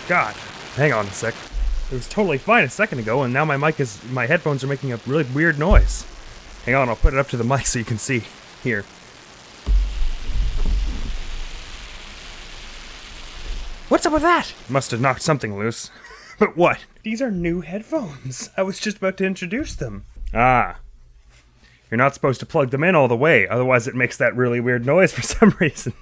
God. Hang on a sec. It was totally fine a second ago, and now my headphones are making a really weird noise. Hang on, I'll put it up to the mic so you can see. Here. What's up with that? Must have knocked something loose. But what? These are new headphones. I was just about to introduce them. Ah. You're not supposed to plug them in all the way, otherwise it makes that really weird noise for some reason.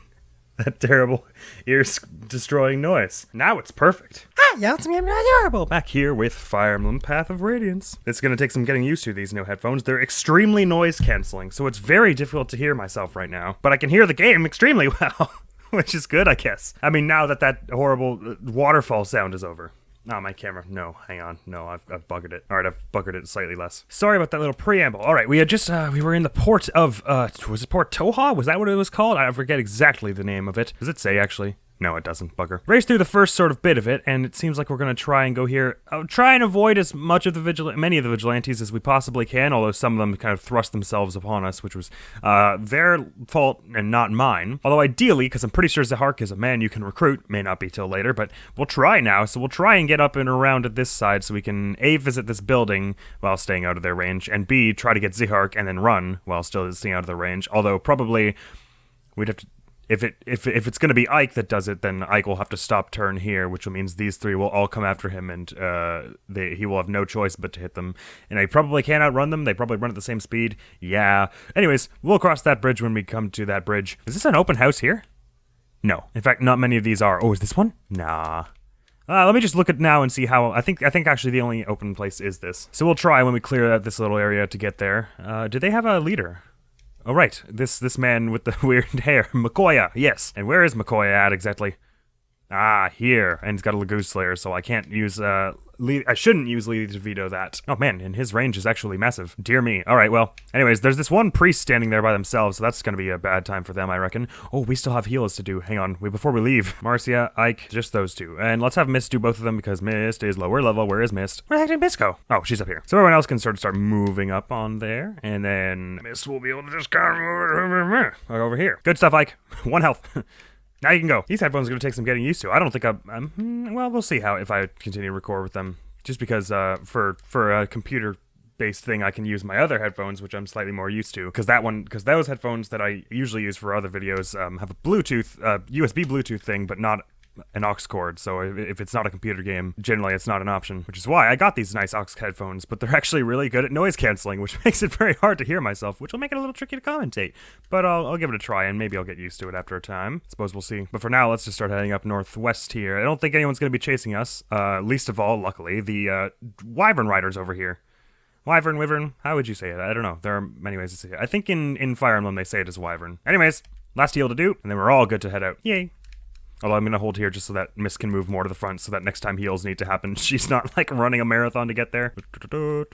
That terrible ear-destroying noise. Now it's perfect. Hi, it's me, Admiral. Back here with Fire Emblem Path of Radiance. It's gonna take some getting used to, these new headphones. They're extremely noise-canceling, so it's very difficult to hear myself right now. But I can hear the game extremely well, which is good, I guess. I mean, now that horrible waterfall sound is over. Oh, my camera. No, hang on. No, I've buggered it. All right, I've buggered it slightly less. Sorry about that little preamble. All right, we had just, we were in the port of, was it Port Toha? Was that what it was called? I forget exactly the name of it. Does it say, actually? No, it doesn't, bugger. Race through the first sort of bit of it, and it seems like we're gonna try and go here. Try and avoid as much of the many of the vigilantes as we possibly can, although some of them kind of thrust themselves upon us, which was their fault and not mine. Although ideally, because I'm pretty sure Zahark is a man you can recruit, may not be till later, but we'll try now. So we'll try and get up and around at this side so we can A, visit this building while staying out of their range, and B, try to get Zahark and then run while still staying out of their range. Although probably we'd have to. If it's going to be Ike that does it, then Ike will have to stop turn here, which means these three will all come after him, and he will have no choice but to hit them. And I probably can't outrun them. They probably run at the same speed. Yeah. Anyways, we'll cross that bridge when we come to that bridge. Is this an open house here? No. In fact, not many of these are. Oh, is this one? Nah. Let me just look at now and see how. I think actually the only open place is this. So we'll try when we clear out this little area to get there. Do they have a leader? Oh, right. This man with the weird hair. Mikoya, yes. And where is Mikoya at exactly? Ah, here. And he's got a Lagoose Slayer, so I can't use, I shouldn't use Lady to veto that. Oh, man, and his range is actually massive. Dear me. All right, well, anyways, there's this one priest standing there by themselves, so that's going to be a bad time for them, I reckon. Oh, we still have heals to do. Hang on. Before we leave. Marcia, Ike, just those two. And let's have Mist do both of them because Mist is lower level. Where is Mist? Where the heck did Mist go? Oh, she's up here. So everyone else can sort of start moving up on there, and then Mist will be able to just kind of over here. Good stuff, Ike. 1 health. Now you can go. These headphones are going to take some getting used to. I don't think well, we'll see how if I continue to record with them. Just because for a computer-based thing, I can use my other headphones, which I'm slightly more used to. Because those headphones that I usually use for other videos have a Bluetooth, USB Bluetooth thing, but not an aux cord. So if it's not a computer game, generally it's not an option. Which is why I got these nice aux headphones, but they're actually really good at noise canceling, which makes it very hard to hear myself, which will make it a little tricky to commentate. But I'll give it a try, and maybe I'll get used to it after a time. Suppose we'll see. But for now, let's just start heading up northwest here. I don't think anyone's going to be chasing us. Least of all, luckily, the Wyvern Riders over here. Wyvern, how would you say it? I don't know. There are many ways to say it. I think in Fire Emblem they say it as Wyvern. Anyways, last heal to do, and then we're all good to head out. Yay. Although I'm going to hold here just so that Mist can move more to the front so that next time heals need to happen, she's not like running a marathon to get there. Oh,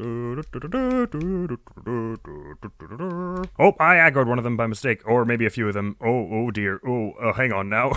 I aggroed one of them by mistake. Or maybe a few of them. Oh dear. Oh, hang on now.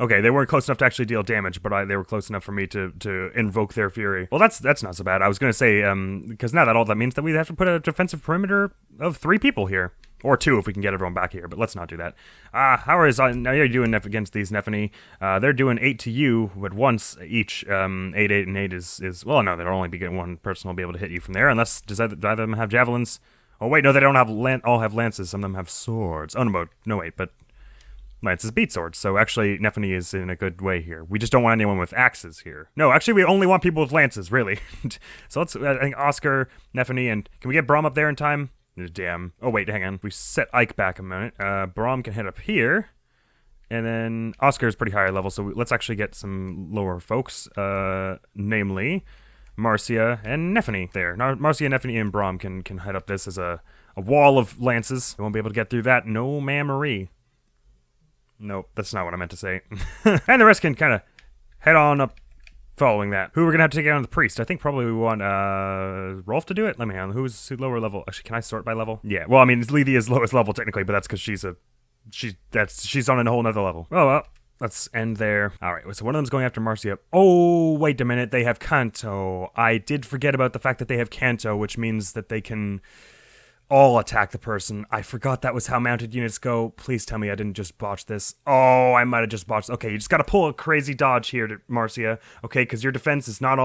Okay, they weren't close enough to actually deal damage, but they were close enough for me to invoke their fury. Well, that's not so bad. I was going to say, because now that means that we have to put a defensive perimeter of 3 people here. Or 2 if we can get everyone back here, but let's not do that. How are you doing against these Nephany? They're doing 8 to you, but once each. 8, and 8 is well, no, they'll only be getting one person will be able to hit you from there, unless do either of them have javelins? Oh wait, no, they don't have all have lances. Some of them have swords. Oh no, wait, but lances beat swords. So actually, Nephany is in a good way here. We just don't want anyone with axes here. No, actually, we only want people with lances, really. So let's. I think Oscar, Nephany, and can we get Braum up there in time? Damn. Oh, wait, hang on. We set Ike back a minute. Braum can head up here. And then Oscar is pretty high level, so let's actually get some lower folks. Namely, Marcia and Nephany there. Now, Marcia, Nephany, and Braum can head up this as a wall of lances. We won't be able to get through that. No, ma'am-marie. Nope, that's not what I meant to say. And the rest can kind of head on up following that. Who we're going to have to take out on the priest? I think probably we want Rolf to do it. Let me know. Who's lower level? Actually, can I sort by level? Yeah, well, I mean, it's Lethia's lowest level technically, but that's because she's on a whole nother level. Oh, well, let's end there. All right, so one of them's going after Marcia. Oh, wait a minute. They have Kanto. I did forget about the fact that they have Kanto, which means that they can all attack the person. I forgot that was how mounted units go. Please tell me I didn't just botch this. Oh, I might have just botched. Okay, you just gotta pull a crazy dodge here, Marcia. Okay, because your defense is not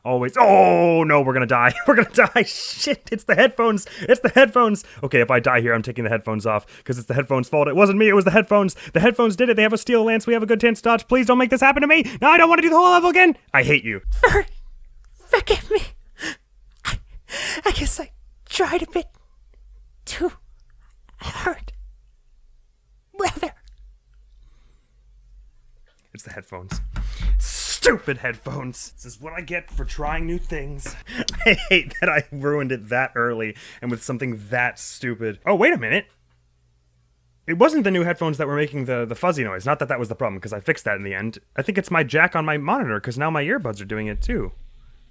always... Oh, no, we're gonna die. We're gonna die. Shit, it's the headphones. It's the headphones. Okay, if I die here, I'm taking the headphones off because it's the headphones' fault. It wasn't me, it was the headphones. The headphones did it. They have a steel lance. We have a good chance to dodge. Please don't make this happen to me. No, I don't want to do the whole level again. I hate you. Forgive me. I guess I tried a bit too hard. Brother. It's the headphones. Stupid headphones. This is what I get for trying new things. I hate that I ruined it that early and with something that stupid. Oh, wait a minute. It wasn't the new headphones that were making the fuzzy noise. Not that that was the problem, because I fixed that in the end. I think it's my jack on my monitor, because now my earbuds are doing it too.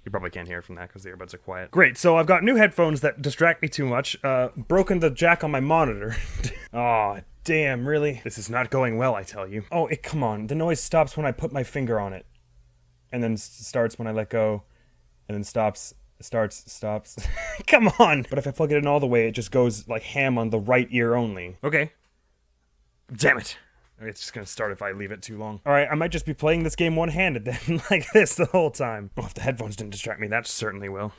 You probably can't hear from that because the earbuds are quiet. Great, so I've got new headphones that distract me too much. Broken the jack on my monitor. Aw, damn, really? This is not going well, I tell you. Oh, come on. The noise stops when I put my finger on it. And then starts when I let go. And then stops. Stops. Come on! But if I plug it in all the way, it just goes like ham on the right ear only. Okay. Damn it. It's just gonna start if I leave it too long. Alright, I might just be playing this game one-handed then, like this the whole time. Oh, if the headphones didn't distract me, that certainly will.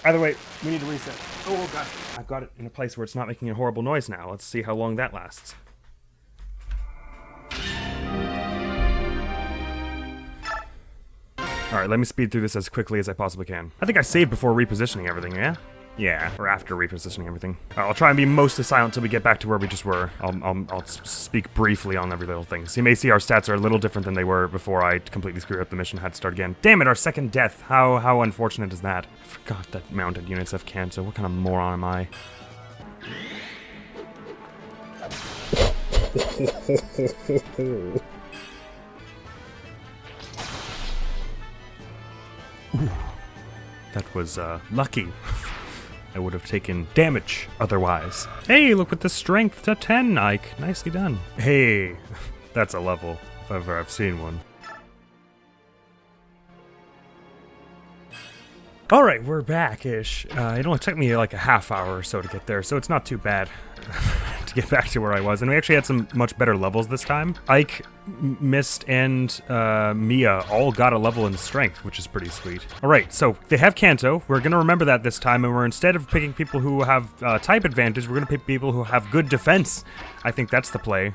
Either way, we need to reset. Oh god. I've got it in a place where it's not making a horrible noise now. Let's see how long that lasts. Alright, let me speed through this as quickly as I possibly can. I think I saved before repositioning everything, yeah? Yeah, or after repositioning everything. I'll try and be mostly silent until we get back to where we just were. I'll speak briefly on every little thing. So you may see our stats are a little different than they were before I completely screwed up the mission, had to start again. Damn it, our second death. How unfortunate is that? I forgot that mounted units have cancer. What kind of moron am I? That was, lucky. I would have taken damage otherwise. Hey, look at the strength to 10, Ike. Nicely done. Hey, that's a level, if ever I've seen one. Alright, we're back-ish. It only took me like a half hour or so to get there, so it's not too bad to get back to where I was. And we actually had some much better levels this time. Ike, Mist, and Mia all got a level in strength, which is pretty sweet. Alright, so they have Kanto. We're gonna remember that this time, and we're instead of picking people who have type advantage, we're gonna pick people who have good defense. I think that's the play.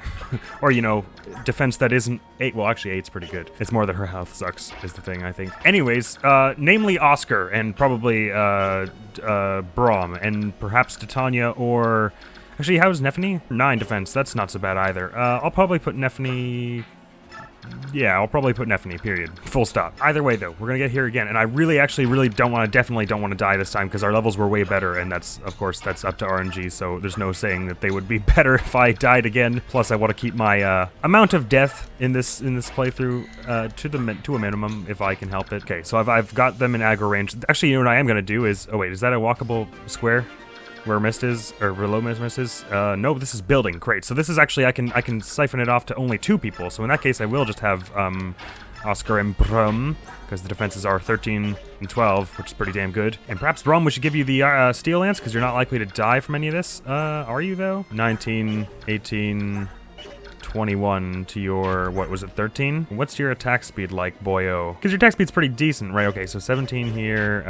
Or, you know, defense that isn't 8. Well, actually 8's pretty good. It's more that her health sucks, is the thing, I think. Anyways, namely Oscar, and probably Braum, and perhaps Titania, or... Actually, how's Nephany? 9 defense, that's not so bad either. I'll probably put Nephany... Yeah, I'll probably put Nephany, period. Full stop. Either way, though, we're gonna get here again, and I really definitely don't want to die this time, because our levels were way better, and that's, of course, that's up to RNG, so there's no saying that they would be better if I died again. Plus, I want to keep my, amount of death in this playthrough, to a minimum, if I can help it. Okay, so I've got them in aggro range. Actually, you know what I am gonna do is... Oh, wait, is that a walkable square? Where Mist is, or where low Mist is? No, this is building. Great. So this is actually, I can siphon it off to only 2 people. So in that case, I will just have Oscar and Brum, because the defenses are 13 and 12, which is pretty damn good. And perhaps Brum, we should give you the Steel Lance, because you're not likely to die from any of this. Are you though? 19, 18, 21 to your, what was it, 13? What's your attack speed like, boyo? Because your attack speed's pretty decent, right? Okay, so 17 here,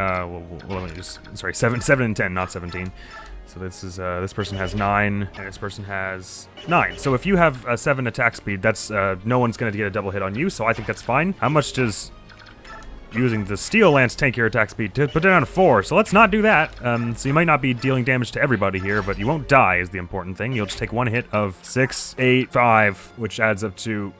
let me just, sorry, 7 and 10, not 17. So this is, this person has 9, and this person has 9. So if you have a 7 attack speed, that's, no one's gonna get a double hit on you, so I think that's fine. How much does using the Steel Lance tank your attack speed? To put it on 4, so let's not do that. So you might not be dealing damage to everybody here, but you won't die is the important thing. You'll just take 1 hit of 6, 8, 5, which adds up to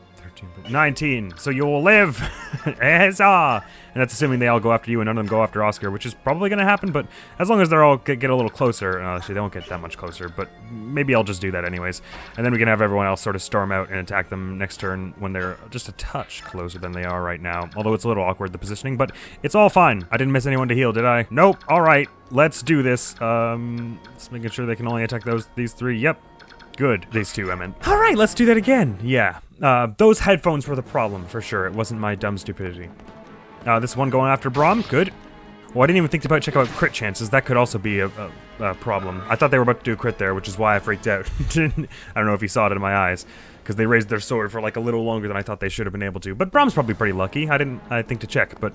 19. So you'll live. Huzzah! And that's assuming they all go after you and none of them go after Oscar, which is probably going to happen, but as long as they're all get a little closer. Actually, they won't get that much closer, but maybe I'll just do that anyways. And then we can have everyone else sort of storm out and attack them next turn when they're just a touch closer than they are right now. Although it's a little awkward, the positioning, but it's all fine. I didn't miss anyone to heal, did I? Nope. All right. Let's do this. Just making sure they can only attack these 3. Yep. Good. These 2, I meant. All right, let's do that again. Yeah. Those headphones were the problem, for sure. It wasn't my dumb stupidity. This one going after Braum. Good. Oh, I didn't even think about check out crit chances. That could also be a problem. I thought they were about to do a crit there, which is why I freaked out. I don't know if you saw it in my eyes, because they raised their sword for like a little longer than I thought they should have been able to. But Brom's probably pretty lucky. I think to check, but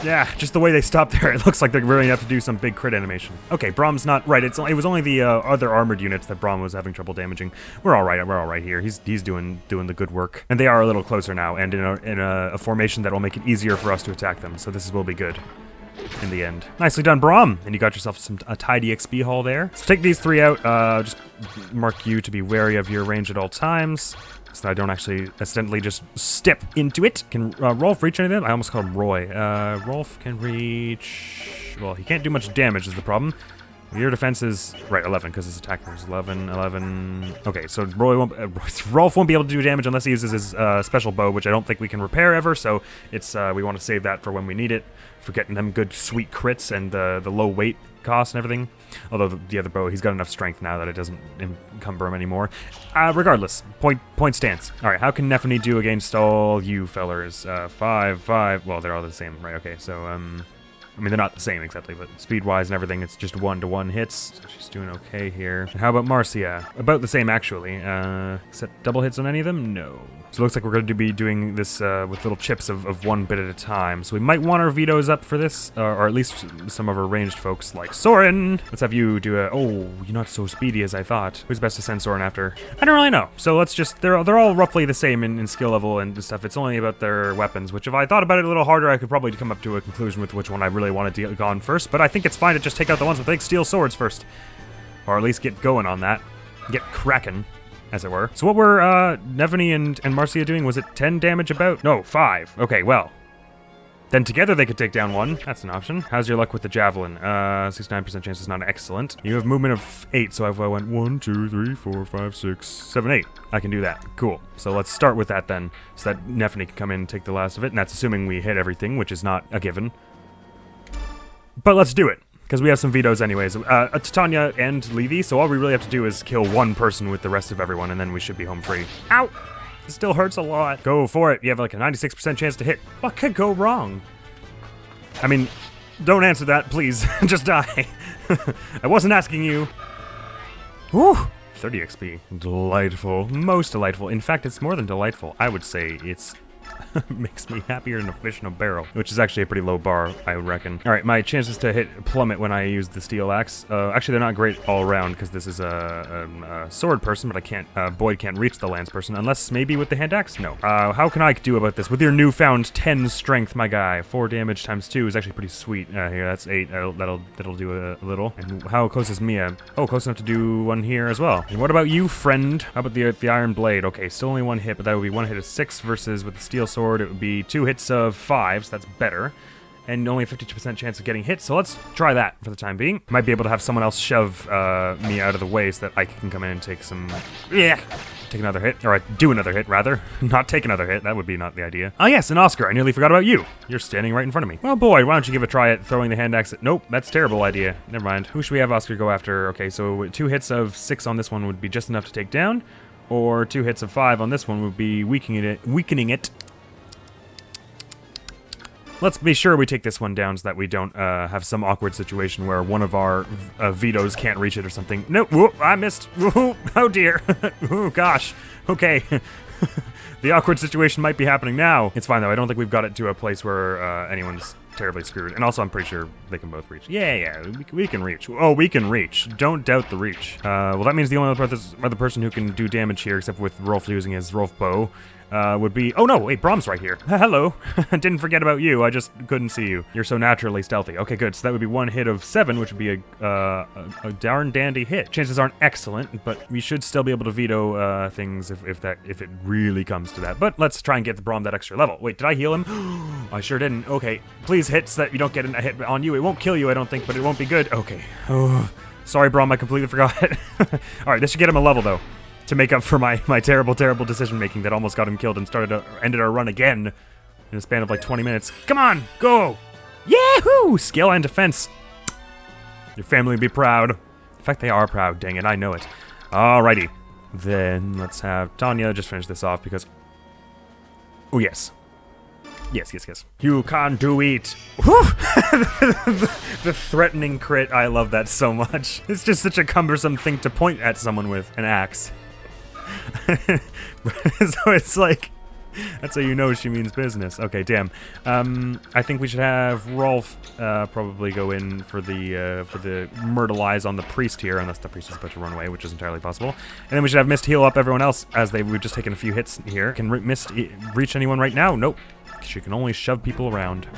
yeah, just the way they stopped there, it looks like they're really have to do some big crit animation. Okay, Brom's not right. It was only the other armored units that Brom was having trouble damaging. We're all right. We're all right here. He's doing the good work, and they are a little closer now, and in a formation that will make it easier for us to attack them. So this will be good in the end. Nicely done, Brom. And you got yourself a tidy XP haul there. So take these 3 out. Just mark you to be wary of your range at all times, so I don't actually accidentally just step into it. Can Rolf reach anything? I almost called him Roy. Rolf can reach... Well, he can't do much damage is the problem. Your defense is... Right, 11, because his attack is 11, 11... Okay, so Rolf won't be able to do damage unless he uses his special bow, which I don't think we can repair ever, so it's we want to save that for when we need it, for getting them good, sweet crits and the low weight cost and everything. Although the other bow, he's got enough strength now that it doesn't encumber him anymore. Regardless, point stance. All right, how can Nephany do against all you fellers? 5, 5. Well, they're all the same, right? Okay, so I mean, they're not the same exactly, but speed-wise and everything, it's just 1-to-1 hits, so she's doing okay here. And how about Marcia? About the same, actually. Except double hits on any of them? No. So it looks like we're going to be doing this with little chips of 1 bit at a time. So we might want our vetoes up for this, or at least some of our ranged folks like Soren. Let's have you do a... Oh, you're not so speedy as I thought. Who's best to send Soren after? I don't really know. So let's just... They're all roughly the same in skill level and stuff. It's only about their weapons, which if I thought about it a little harder, I could probably come up to a conclusion with which one I really wanted to get gone first. But I think it's fine to just take out the ones with big steel swords first. Or at least get going on that. Get cracking, as it were. So what were Nephany and Marcia doing? Was it 10 damage about? No, 5. Okay, well. Then together they could take down 1. That's an option. How's your luck with the javelin? 69% chance is not excellent. You have movement of 8, so if I went 1, 2, 3, 4, 5, 6, 7, 8. I can do that. Cool. So let's start with that then, so that Nephany can come in and take the last of it, and that's assuming we hit everything, which is not a given. But let's do it, because we have some vetoes anyways. Titania and Levy, so all we really have to do is kill 1 person with the rest of everyone, and then we should be home free. Ow! It still hurts a lot. Go for it. You have like a 96% chance to hit. What could go wrong? I mean, don't answer that, please. Just die. I wasn't asking you. Woo! 30 XP. Delightful. Most delightful. In fact, it's more than delightful. I would say it's... makes me happier than a fish in a barrel, which is actually a pretty low bar, I would reckon. All right, my chances to hit plummet when I use the steel axe. Actually, they're not great all around because this is a sword person, but I can't. Boyd can't reach the lance person unless maybe with the hand axe. No. How can I do about this with your newfound 10 strength, my guy? 4 damage times 2 is actually pretty sweet. Here, that's 8. That'll do a little. And how close is Mia? Oh, close enough to do 1 here as well. And what about you, friend? How about the iron blade? Okay, still only 1 hit, but that would be 1 hit of 6 versus with the steel sword. It would be 2 hits of 5, so that's better. And only a 52% chance of getting hit, so let's try that for the time being. Might be able to have someone else shove me out of the way so that I can come in and take some... Yeah! Take another hit, or do another hit, rather. Not take another hit, that would be not the idea. Ah yes, and Oscar, I nearly forgot about you. You're standing right in front of me. Well, boy, why don't you give a try at throwing the hand axe at... Nope, that's a terrible idea. Never mind. Who should we have Oscar go after? Okay, so 2 hits of 6 on this one would be just enough to take down, or 2 hits of 5 on this one would be weakening it. Let's be sure we take this one down so that we don't have some awkward situation where one of our vetoes can't reach it or something. No, whoop, I missed. Whoop, oh dear. Oh gosh. Okay. The awkward situation might be happening now. It's fine though. I don't think we've got it to a place where anyone's terribly screwed. And also I'm pretty sure they can both reach. Yeah, we can reach. Oh, we can reach. Don't doubt the reach. Well, that means the only other person who can do damage here, except with Rolf using his Rolf bow, would be... Oh no, wait, Brom's right here. Hello. Didn't forget about you, I just couldn't see you. You're so naturally stealthy. Okay, good, so that would be 1 hit of 7, which would be a darn dandy hit. Chances aren't excellent, but we should still be able to veto things if it really comes to that. But let's try and get the Brom that extra level. Wait, did I heal him? I sure didn't. Okay, please hit so that you don't get a hit on you. It won't kill you, I don't think, but it won't be good. Okay. Oh, sorry, Brom, I completely forgot. Alright, this should get him a level, though, to make up for my terrible decision-making that almost got him killed and ended our run again in a span of like 20 minutes. Come on, go! Yahoo! Skill and defense. Your family would be proud. In fact, they are proud, dang it, I know it. Alrighty. Then let's have Tanya just finish this off because... Oh, yes. Yes, yes, yes. You can't do it. Whew. The threatening crit, I love that so much. It's just such a cumbersome thing to point at someone with, an axe. So it's like, that's how you know she means business. Okay, damn. I think we should have Rolf probably go in for the myrtleize on the priest here, unless the priest is about to run away, which is entirely possible. And then we should have Mist heal up everyone else as we've just taken a few hits here. Can Mist reach anyone right now? Nope. She can only shove people around.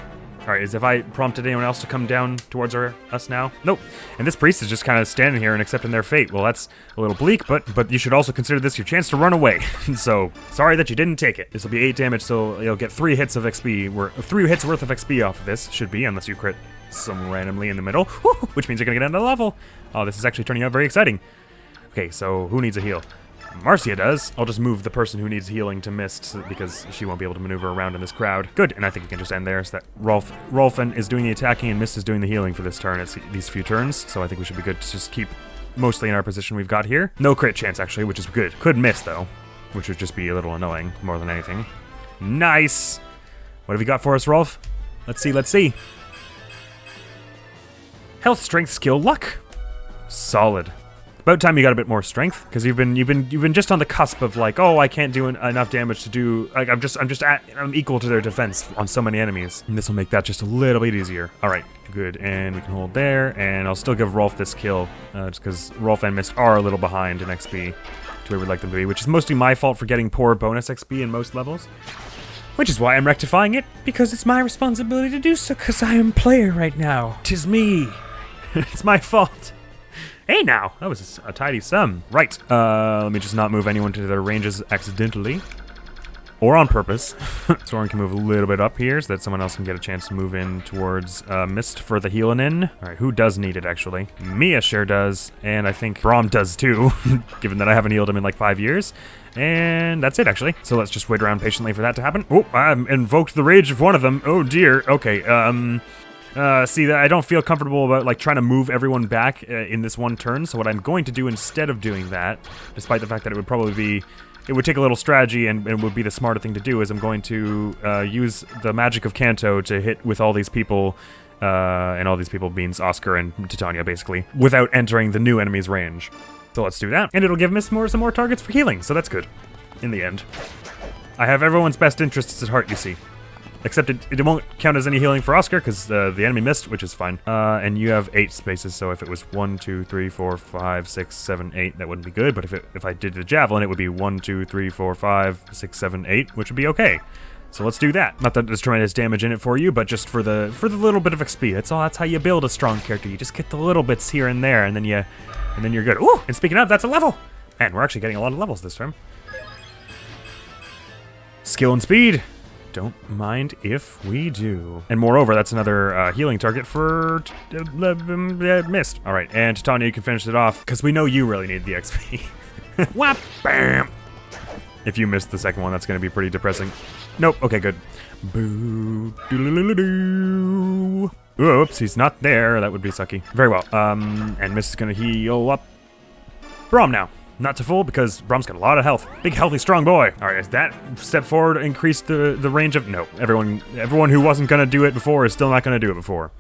All right, if I prompted anyone else to come down towards us now? Nope. And this priest is just kind of standing here and accepting their fate. Well, that's a little bleak, but you should also consider this your chance to run away. So, sorry that you didn't take it. This will be 8 damage, so you'll get 3 hits of XP, 3 hits worth of XP off of this, should be, unless you crit some randomly in the middle, which means you're gonna get another level. Oh, this is actually turning out very exciting. Okay, so who needs a heal? Marcia does. I'll just move the person who needs healing to Mist because she won't be able to maneuver around in this crowd. Good, and I think we can just end there so that Rolfen is doing the attacking and Mist is doing the healing for this turn. It's these few turns, so I think we should be good to just keep mostly in our position we've got here. No crit chance, actually, which is good. Could miss, though, which would just be a little annoying more than anything. Nice! What have you got for us, Rolf? Let's see, let's see. Health, strength, skill, luck. Solid. About time you got a bit more strength, because you've been just on the cusp of like, oh, I can't do enough damage to do, like, I'm equal to their defense on so many enemies. And this will make that just a little bit easier. All right, good, and we can hold there, and I'll still give Rolf this kill, just because Rolf and Mist are a little behind in XP to where we'd like them to be, which is mostly my fault for getting poor bonus XP in most levels. Which is why I'm rectifying it, because it's my responsibility to do so, because I am player right now. 'Tis me. It's my fault. Hey now, that was a tidy sum. Right, let me just not move anyone to their ranges accidentally. Or on purpose. Soren can move a little bit up here so that someone else can get a chance to move in towards Mist for the healing in. Alright, who does need it actually? Mia sure does, and I think Braum does too, given that I haven't healed him in like 5 years. And that's it actually. So let's just wait around patiently for that to happen. Oh, I invoked the rage of one of them. Oh dear, okay, see, that I don't feel comfortable about like trying to move everyone back in this one turn, so what I'm going to do instead of doing that, despite the fact that it would take a little strategy and would be the smarter thing to do, is I'm going to use the magic of Kanto to hit with all these people, and all these people means Oscar and Titania basically, without entering the new enemy's range. So let's do that, and it'll give Miss some more targets for healing, so that's good, in the end. I have everyone's best interests at heart, you see. Except it won't count as any healing for Oscar because the enemy missed, which is fine. And you have 8 spaces, so if it was 1, 2, 3, 4, 5, 6, 7, 8, that wouldn't be good. But if I did the javelin, it would be 1, 2, 3, 4, 5, 6, 7, 8, which would be okay. So let's do that. Not that there's tremendous damage in it for you, but just for the little bit of XP. That's how you build a strong character. You just get the little bits here and there, and then you're good. Ooh! And speaking of, that's a level. And we're actually getting a lot of levels this term. Skill and speed. Don't mind if we do. And moreover, that's another healing target for Mist. All right, and Titania, you can finish it off, because we know you really need the XP. Whap! Bam! If you missed the second one, that's going to be pretty depressing. Nope, okay, good. Boo. Doo-doo-doo-doo-doo. Oops, he's not there. That would be sucky. Very well. And Mist is going to heal up Braum now. Not to full, because Brahm's got a lot of health. Big, healthy, strong boy. All right, has that step forward increased the range of... No, everyone who wasn't going to do it before is still not going to do it before.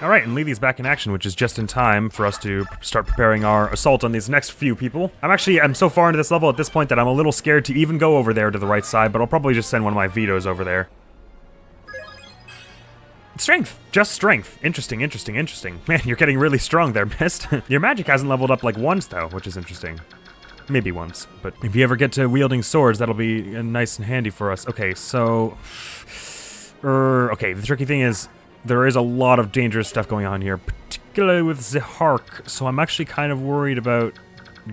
All right, and Levy's back in action, which is just in time for us to start preparing our assault on these next few people. I'm so far into this level at this point that I'm a little scared to even go over there to the right side, but I'll probably just send one of my vetoes over there. Strength. Just strength. Interesting. Man, you're getting really strong there, Mist. Your magic hasn't leveled up like once, though, which is interesting. Maybe once, but if you ever get to wielding swords, that'll be nice and handy for us. Okay, so... okay, the tricky thing is, there is a lot of dangerous stuff going on here, particularly with Zehark, so I'm actually kind of worried about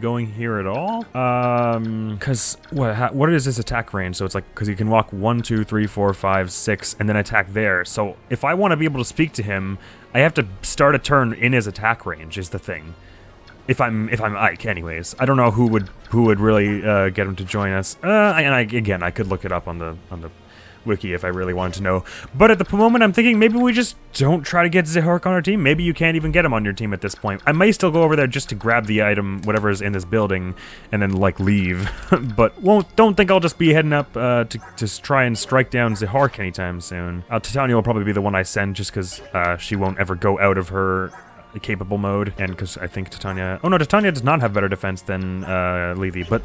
going here at all. Because, what is his attack range? So it's like, because he can walk 1, 2, 3, 4, 5, 6, and then attack there. So if I want to be able to speak to him, I have to start a turn in his attack range, is the thing. If I'm Ike, anyways. I don't know who would really get him to join us. And I could look it up on the wiki if I really wanted to know. But at the moment, I'm thinking maybe we just don't try to get Zihork on our team. Maybe you can't even get him on your team at this point. I may still go over there just to grab the item, whatever is in this building, and then, like, leave. But don't think I'll just be heading up to try and strike down Zihork anytime soon. Titania will probably be the one I send just because she won't ever go out of her capable mode, and because I think Titania... Oh no, Titania does not have better defense than Levy, but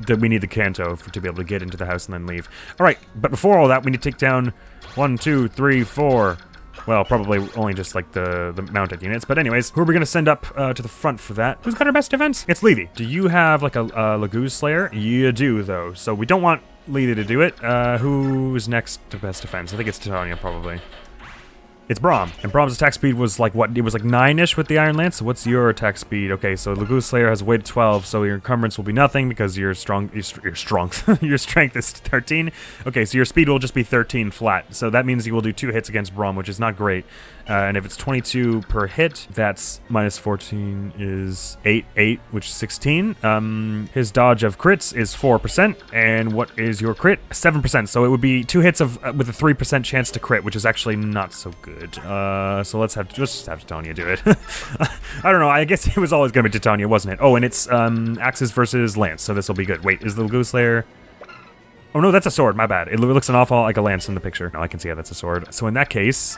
we need the Kanto to be able to get into the house and then leave. Alright, but before all that, we need to take down 1, 2, 3, 4... Well, probably only just like the mounted units, but anyways, who are we going to send up to the front for that? Who's got our best defense? It's Levy. Do you have like a Laguz Slayer? You do, though, so we don't want Levy to do it. Who's next to best defense? I think it's Titania, probably. It's Braum, and Braum's attack speed was like, what? It was like 9-ish with the Iron Lance, so what's your attack speed? Okay, so Laguz Slayer has weight 12, so your encumbrance will be nothing because your your strength is 13. Okay, so your speed will just be 13 flat, so that means you will do 2 hits against Braum, which is not great. And if it's 22 per hit, that's minus 14 is 8, which is 16. His dodge of crits is 4%, and what is your crit? 7%, so it would be 2 hits of with a 3% chance to crit, which is actually not so good. So let's just have Titania do it. I don't know, I guess it was always going to be Titania, wasn't it? Oh, and it's Axes versus Lance, so this will be good. Wait, is the Laguz Slayer... Oh no, that's a sword, my bad. It looks an awful like a lance in the picture. No, I can see how that's a sword. So in that case...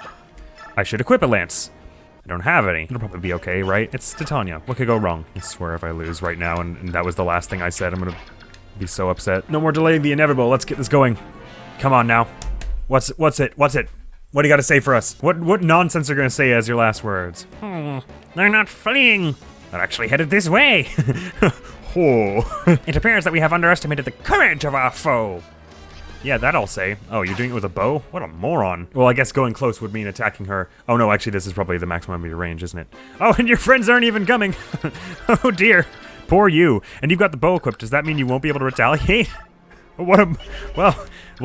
I should equip a lance. I don't have any. It'll probably be okay, right? It's Titania. What could go wrong? I swear if I lose right now, and that was the last thing I said, I'm gonna be so upset. No more delaying the inevitable. Let's get this going. Come on now. What's it? What do you got to say for us? What nonsense are you gonna say as your last words? They're not fleeing. They're actually headed this way. Oh. It appears that we have underestimated the courage of our foe. Yeah, that I'll say. Oh, you're doing it with a bow? What a moron. Well, I guess going close would mean attacking her. Oh no, actually this is probably the maximum of your range, isn't it? Oh, and your friends aren't even coming. Oh dear. Poor you. And you've got the bow equipped. Does that mean you won't be able to retaliate? Well,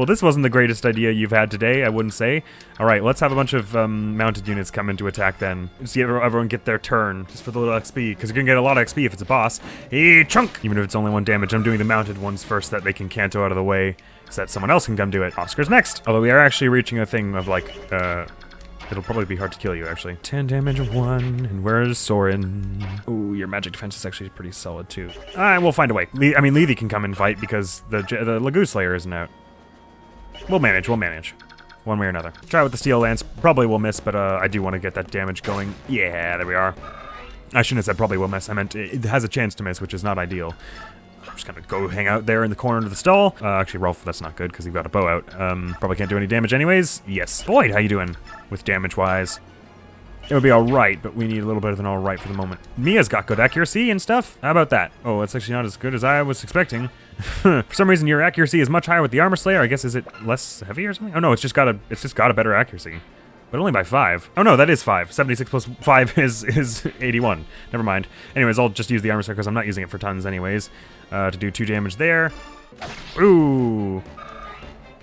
this wasn't the greatest idea you've had today, I wouldn't say. Alright, let's have a bunch of mounted units come in to attack then. See everyone get their turn, just for the little XP, because you're gonna get a lot of XP if it's a boss. Hey, chunk! Even if it's only 1 damage, I'm doing the mounted ones first so that they can Kanto out of the way, so that someone else can come do it. Oscar's next! Although we are actually reaching a thing of like, it'll probably be hard to kill you, actually. 10 damage, 1, and where's Soren? Ooh, your magic defense is actually pretty solid, too. We'll find a way. I mean, Levy can come and fight because the Laguz Slayer isn't out. We'll manage. One way or another. Try with the Steel Lance. Probably will miss, but I do want to get that damage going. Yeah, there we are. I shouldn't have said probably will miss. I meant it has a chance to miss, which is not ideal. I'm just gonna go hang out there in the corner of the stall. Actually, Rolf, that's not good because you've got a bow out. Probably can't do any damage anyways. Yes. Boyd, how you doing with damage-wise? It would be alright, but we need a little better than alright for the moment. Mia's got good accuracy and stuff. How about that? Oh, it's actually not as good as I was expecting. For some reason, your accuracy is much higher with the Armor Slayer. I guess, is it less heavy or something? Oh no, it's just got a better accuracy. But only by 5. Oh no, that is 5. 76 plus 5 is 81. Never mind. Anyways, I'll just use the Armor Slayer because I'm not using it for tons anyways. To do 2 damage there. Ooh.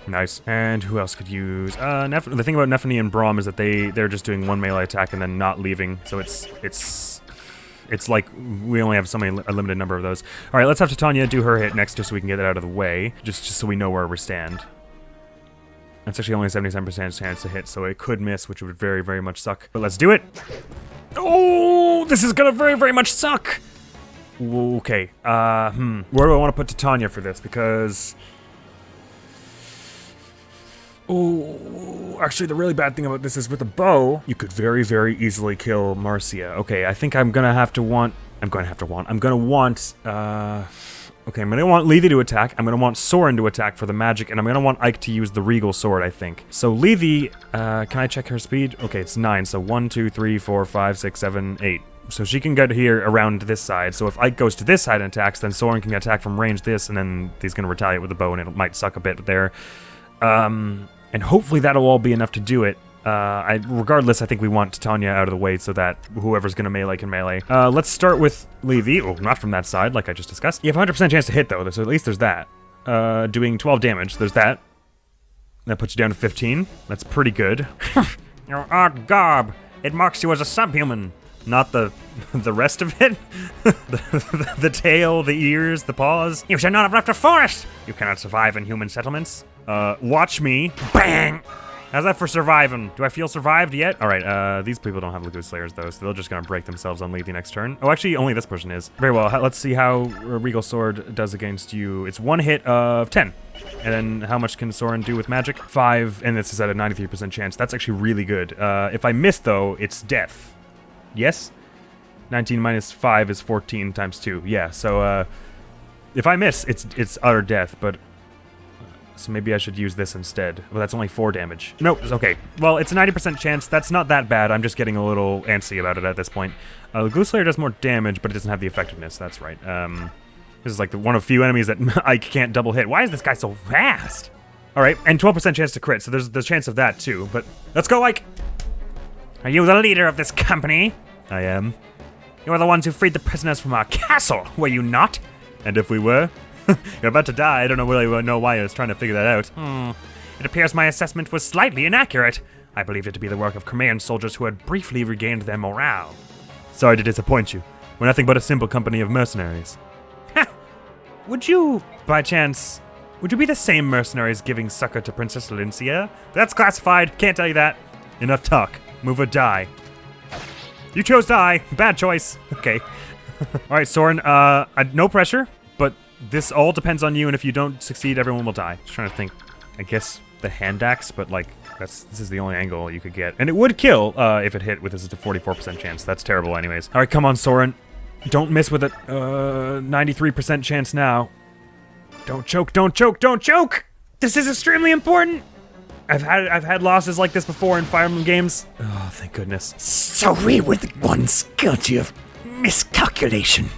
Nice. And who else could use? The thing about Nephany and Braum is that they're just doing 1 melee attack and then not leaving. So it's like we only have a limited number of those. All right, let's have Titania do her hit next just so we can get it out of the way. Just so we know where we stand. That's actually only a 77% chance to hit, so it could miss, which would very, very much suck. But let's do it. Oh, this is gonna very, very much suck. Okay. Where do I want to put Titania for this? Because... Oh, actually, the really bad thing about this is with a bow, you could very, very easily kill Marcia. Okay, I think I'm gonna want, okay, I'm gonna want Levy to attack, I'm gonna want Soren to attack for the magic, and I'm gonna want Ike to use the Regal Sword, I think. So Levy, can I check her speed? Okay, it's 9, so 1, 2, 3, 4, 5, 6, 7, 8. So she can get here around this side, so if Ike goes to this side and attacks, then Soren can attack from range this, and then he's gonna retaliate with the bow, and it might suck a bit there. And hopefully that'll all be enough to do it. Regardless, I think we want Titania out of the way so that whoever's gonna melee can melee. Let's start with Levy. Oh, not from that side, like I just discussed. You have 100% chance to hit, though, so at least there's that. Doing 12 damage, there's that. That puts you down to 15. That's pretty good. Your odd garb. It marks you as a subhuman. Not the rest of it? the tail, the ears, the paws. You should not have left a forest. You cannot survive in human settlements. Watch me. Bang! How's that for surviving? Do I feel survived yet? All right, these people don't have Lagoon Slayers, though, so they're just gonna break themselves on Lethe next turn. Oh, actually, only this person is. Very well, let's see how Regal Sword does against you. It's 1 hit of 10. And then how much can Soren do with magic? 5, and this is at a 93% chance. That's actually really good. If I miss, though, it's death. Yes? 19 minus 5 is 14 times 2. Yeah, so, if I miss, it's utter death, but... So maybe I should use this instead. Well, that's only 4 damage. Nope, okay. Well, it's a 90% chance. That's not that bad. I'm just getting a little antsy about it at this point. Glue Slayer does more damage, but it doesn't have the effectiveness. That's right. This is like the one of few enemies that I can't double hit. Why is this guy so fast? All right, and 12% chance to crit, so there's the chance of that too. But let's go, Ike. Are you the leader of this company? I am. You are the ones who freed the prisoners from our castle, were you not? And if we were? You're about to die. I don't really know why I was trying to figure that out. It appears my assessment was slightly inaccurate. I believed it to be the work of Crimean soldiers who had briefly regained their morale. Sorry to disappoint you. We're nothing but a simple company of mercenaries. Would you, by chance, would you be the same mercenaries giving succor to Princess Lincia? That's classified. Can't tell you that. Enough talk. Move or die. You chose die. Bad choice. Okay. All right, Soren. No pressure, but this all depends on you, and if you don't succeed, everyone will die. Just trying to think. I guess the hand axe, but like this is the only angle you could get, and it would kill if it hit with this is a 44% chance. That's terrible, anyways. All right, come on, Soren. Don't miss with it. 93% chance now. Don't choke! Don't choke! Don't choke! This is extremely important. I've had losses like this before in Fire Emblem games. Oh, thank goodness. So we were the ones guilty of miscalculation.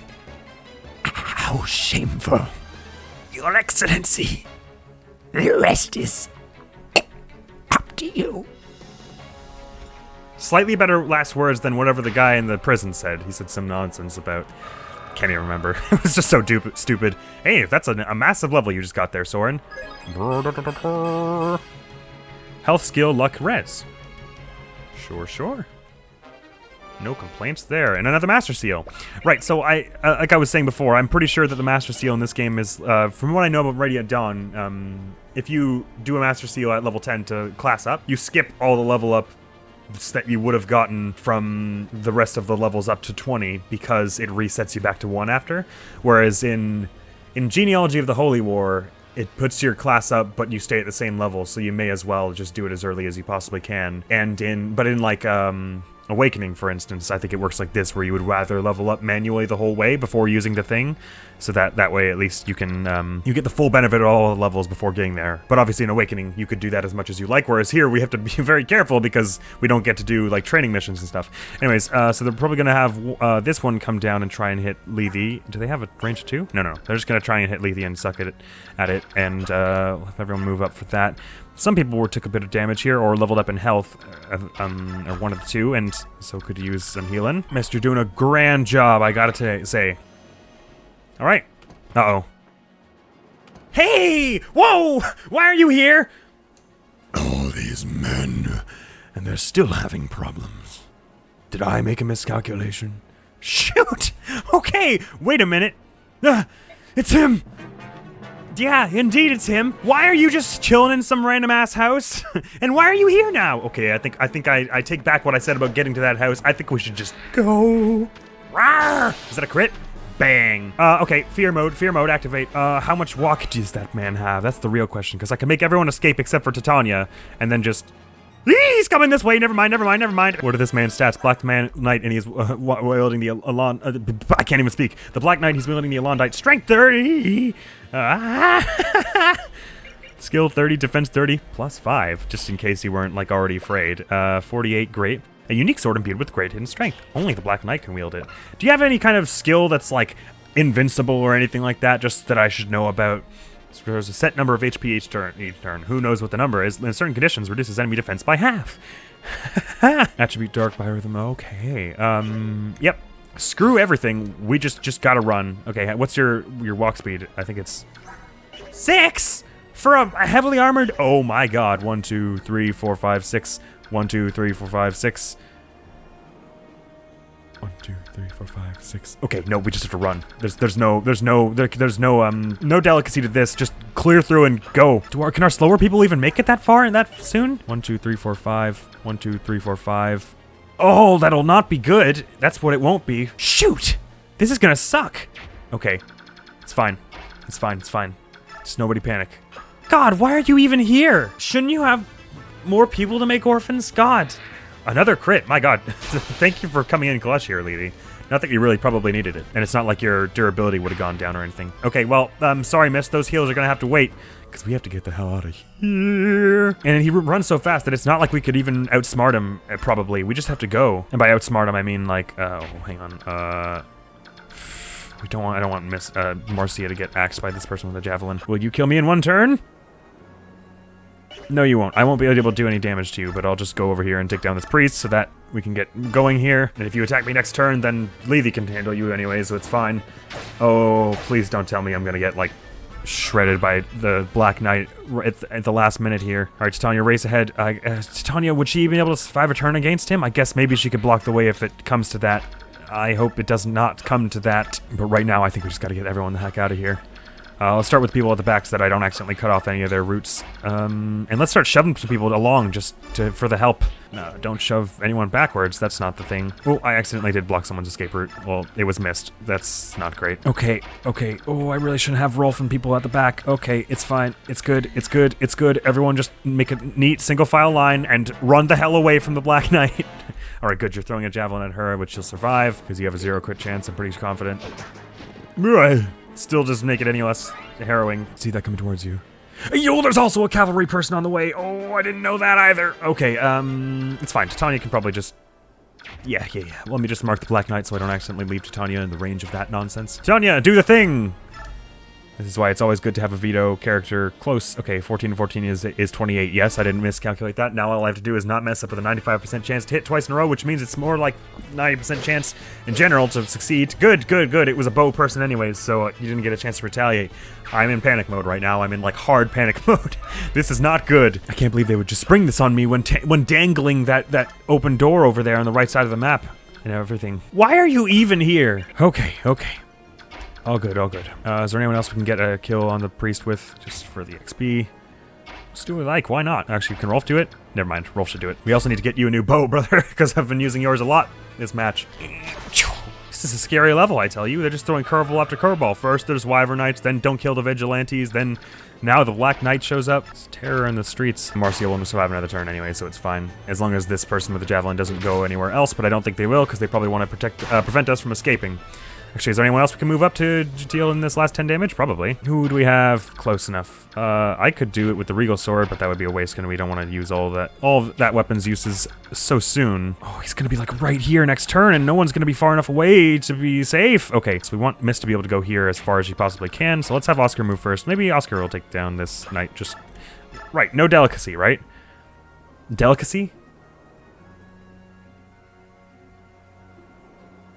How shameful. Your Excellency, the rest is up to you. Slightly better last words than whatever the guy in the prison said. He said some nonsense about... Can't even remember. It was just so stupid. Hey, that's a massive level you just got there, Soren. Health, skill, luck, res. Sure. No complaints there. And another Master Seal. Right, so like I was saying before, I'm pretty sure that the Master Seal in this game is, from what I know about Radiant Dawn, if you do a Master Seal at level 10 to class up, you skip all the level up that you would have gotten from the rest of the levels up to 20 because it resets you back to 1 after. Whereas in Genealogy of the Holy War, it puts your class up, but you stay at the same level, so you may as well just do it as early as you possibly can. And in like, Awakening, for instance, I think it works like this, where you would rather level up manually the whole way before using the thing, so that way at least you can you get the full benefit of all the levels before getting there. But obviously in Awakening, you could do that as much as you like, whereas here we have to be very careful because we don't get to do like training missions and stuff. Anyways, so they're probably gonna have this one come down and try and hit Lethe. Do they have a range 2? No. They're just gonna try and hit Lethe and suck at it, and we'll have everyone move up for that. Some people took a bit of damage here, or leveled up in health, or one of the two, and so could use some healing. Mister, doing a grand job, I gotta say. All right. Uh-oh. Hey! Whoa! Why are you here? All these men, and they're still having problems. Did I make a miscalculation? Shoot! Okay, wait a minute. It's him! Yeah, indeed it's him. Why are you just chilling in some random ass house? And why are you here now? Okay, I think I take back what I said about getting to that house. I think we should just go. Rawr! Is that a crit? Bang. Okay, fear mode, activate. How much walk does that man have? That's the real question, because I can make everyone escape except for Titania, and then just... He's coming this way. Never mind. What are this man's stats? Black Knight, and he's wielding the I can't even speak. The Black Knight, he's wielding the Elondite. Strength 30. Skill 30, defense 30, plus 5, just in case you weren't like already afraid. 48, great. A unique sword imbued with great hidden strength. Only the Black Knight can wield it. Do you have any kind of skill that's like invincible or anything like that, just that I should know about? So there's a set number of HP each turn. Who knows what the number is? In certain conditions, reduces enemy defense by half. Attribute dark by rhythm. Okay. Yep. Screw everything. We just gotta run. Okay. What's your walk speed? I think it's 6 for a heavily armored. Oh my God. 1, 2, 3, 4, 5, 6. 1, 2, 3, 4, 5, 6. 1, 2, 3, 4, 5, 6. Okay, no, we just have to run. There's no delicacy to this. Just clear through and go. Can our slower people even make it that far and that soon? 1, 2, 3, 4, 5. 1, 2, 3, 4, 5. Oh, that'll not be good. That's what it won't be. Shoot! This is gonna suck. Okay, it's fine. It's fine. It's fine. Just nobody panic. God, why are you even here? Shouldn't you have more people to make orphans? God. Another crit, my God. Thank you for coming in clutch here, Levy. Not that you really probably needed it. And it's not like your durability would have gone down or anything. Okay, well, sorry, miss. Those heals are gonna have to wait. Because we have to get the hell out of here. And he runs so fast that it's not like we could even outsmart him, probably. We just have to go. And by outsmart him, I mean like, oh, hang on. I don't want Miss Marcia to get axed by this person with a javelin. Will you kill me in one turn? No, you won't. I won't be able to do any damage to you, but I'll just go over here and take down this priest so that we can get going here. And if you attack me next turn, then Levy can handle you anyway, so it's fine. Oh, please don't tell me I'm gonna get, like, shredded by the Black Knight at the last minute here. All right, Titania, race ahead. Titania, would she even be able to survive a turn against him? I guess maybe she could block the way if it comes to that. I hope it does not come to that. But right now, I think we just gotta get everyone the heck out of here. Let's start with people at the back so that I don't accidentally cut off any of their routes. And let's start shoving some people along just for the help. No, don't shove anyone backwards. That's not the thing. Oh, I accidentally did block someone's escape route. Well, it was missed. That's not great. Okay. Oh, I really shouldn't have Rolf and people at the back. Okay, it's fine. It's good. Everyone just make a neat single file line and run the hell away from the Black Knight. All right, good. You're throwing a javelin at her, which she'll survive because you have a 0 crit chance. I'm pretty confident. Still doesn't make it any less harrowing. See that coming towards you. Yo, there's also a cavalry person on the way. Oh, I didn't know that either. Okay, it's fine. Titania can probably just... Yeah. Let me just mark the Black Knight so I don't accidentally leave Titania in the range of that nonsense. Titania, do the thing! This is why it's always good to have a veto character close. Okay, 14 to 14 is 28. Yes, I didn't miscalculate that. Now all I have to do is not mess up with a 95% chance to hit twice in a row, which means it's more like 90% chance in general to succeed. Good. It was a bow person anyways, so you didn't get a chance to retaliate. I'm in panic mode right now. I'm in like hard panic mode. This is not good. I can't believe they would just spring this on me when dangling that open door over there on the right side of the map and everything. Why are you even here? Okay. All good. Is there anyone else we can get a kill on the priest with, just for the XP? Let's do what we like, why not? Actually, can Rolf do it? Never mind, Rolf should do it. We also need to get you a new bow, brother, because I've been using yours a lot this match. This is a scary level, I tell you. They're just throwing curveball after curveball. First, there's Wyvern Knights, then don't kill the Vigilantes, then now the Black Knight shows up. It's terror in the streets. Marcia will survive another turn anyway, so it's fine. As long as this person with the javelin doesn't go anywhere else, but I don't think they will, because they probably want to prevent us from escaping. Actually, is there anyone else we can move up to deal in this last 10 damage? Probably. Who do we have close enough? I could do it with the Regal Sword, but that would be a waste, and we don't want to use all of that weapon's uses so soon. Oh, he's gonna be like right here next turn, and no one's gonna be far enough away to be safe. Okay, so we want Miss to be able to go here as far as she possibly can, so let's have Oscar move first. Maybe Oscar will take down this knight just... Right, no delicacy, right? Delicacy?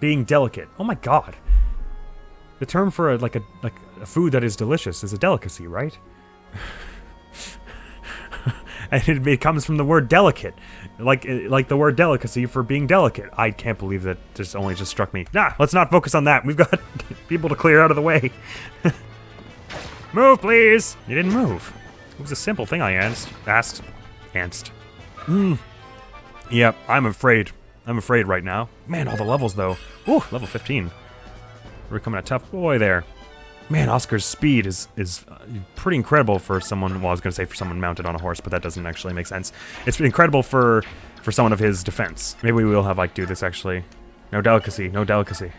Being delicate. Oh my God. The term for a food that is delicious is a delicacy, right? And it comes from the word delicate, like the word delicacy for being delicate. I can't believe that this only just struck me. Nah, let's not focus on that. We've got people to clear out of the way. Move, please. You didn't move. It was a simple thing I asked. Yep, I'm afraid. I'm afraid right now. Man, all the levels though. Ooh, level 15. We're becoming a tough boy there. Man, Oscar's speed is pretty incredible for someone, well, I was going to say for someone mounted on a horse, but that doesn't actually make sense. It's incredible for someone of his defense. Maybe we will have, do this, actually. No delicacy.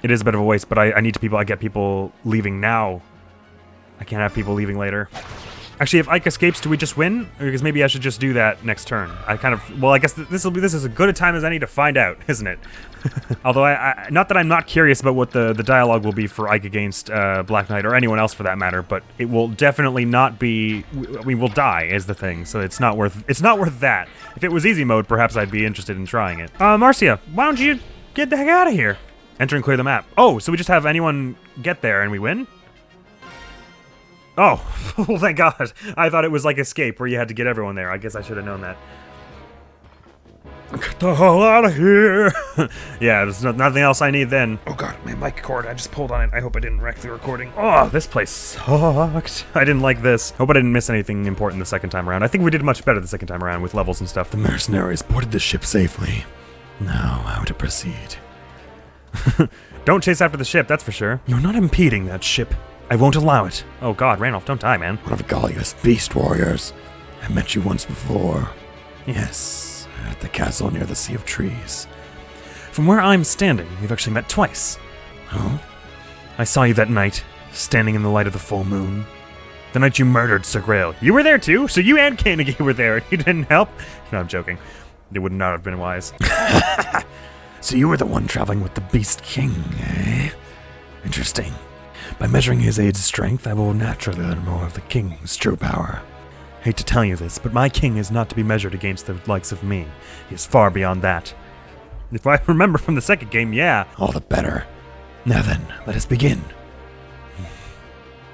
It is a bit of a waste, but I need to get people leaving now. I can't have people leaving later. Actually, if Ike escapes, do we just win? Because maybe I should just do that next turn. I guess this is as good a time as any to find out, isn't it? Although, not that I'm not curious about what the dialogue will be for Ike against Black Knight, or anyone else for that matter, but it will definitely not be, we will die, is the thing, so it's not worth that. If it was easy mode, perhaps I'd be interested in trying it. Marcia, why don't you get the heck out of here? Enter and clear the map. Oh, so we just have anyone get there and we win? Oh, well, thank God. I thought it was like Escape, where you had to get everyone there. I guess I should have known that. Get the hell out of here. Yeah, there's nothing else I need then. Oh god, my mic cord, I just pulled on it. I hope I didn't wreck the recording. Oh, this place sucked. I didn't like this. Hope I didn't miss anything important the second time around. I think we did much better the second time around with levels and stuff. The mercenaries boarded the ship safely. Now, how to proceed? Don't chase after the ship, that's for sure. You're not impeding that ship. I won't allow it. Oh god, Randolph, don't die, man. One of Gallia's beast warriors. I met you once before. Yes, at the castle near the Sea of Trees. From where I'm standing, we've actually met twice. Huh? I saw you that night, standing in the light of the full moon. The night you murdered Sir Grail. You were there too? So you and Koenig were there and you didn't help? No, I'm joking. It would not have been wise. So you were the one traveling with the Beast King, eh? Interesting. By measuring his aid's strength, I will naturally learn more of the King's true power. Hate to tell you this, but my king is not to be measured against the likes of me. He is far beyond that. If I remember from the second game, yeah. All the better. Now then, let us begin.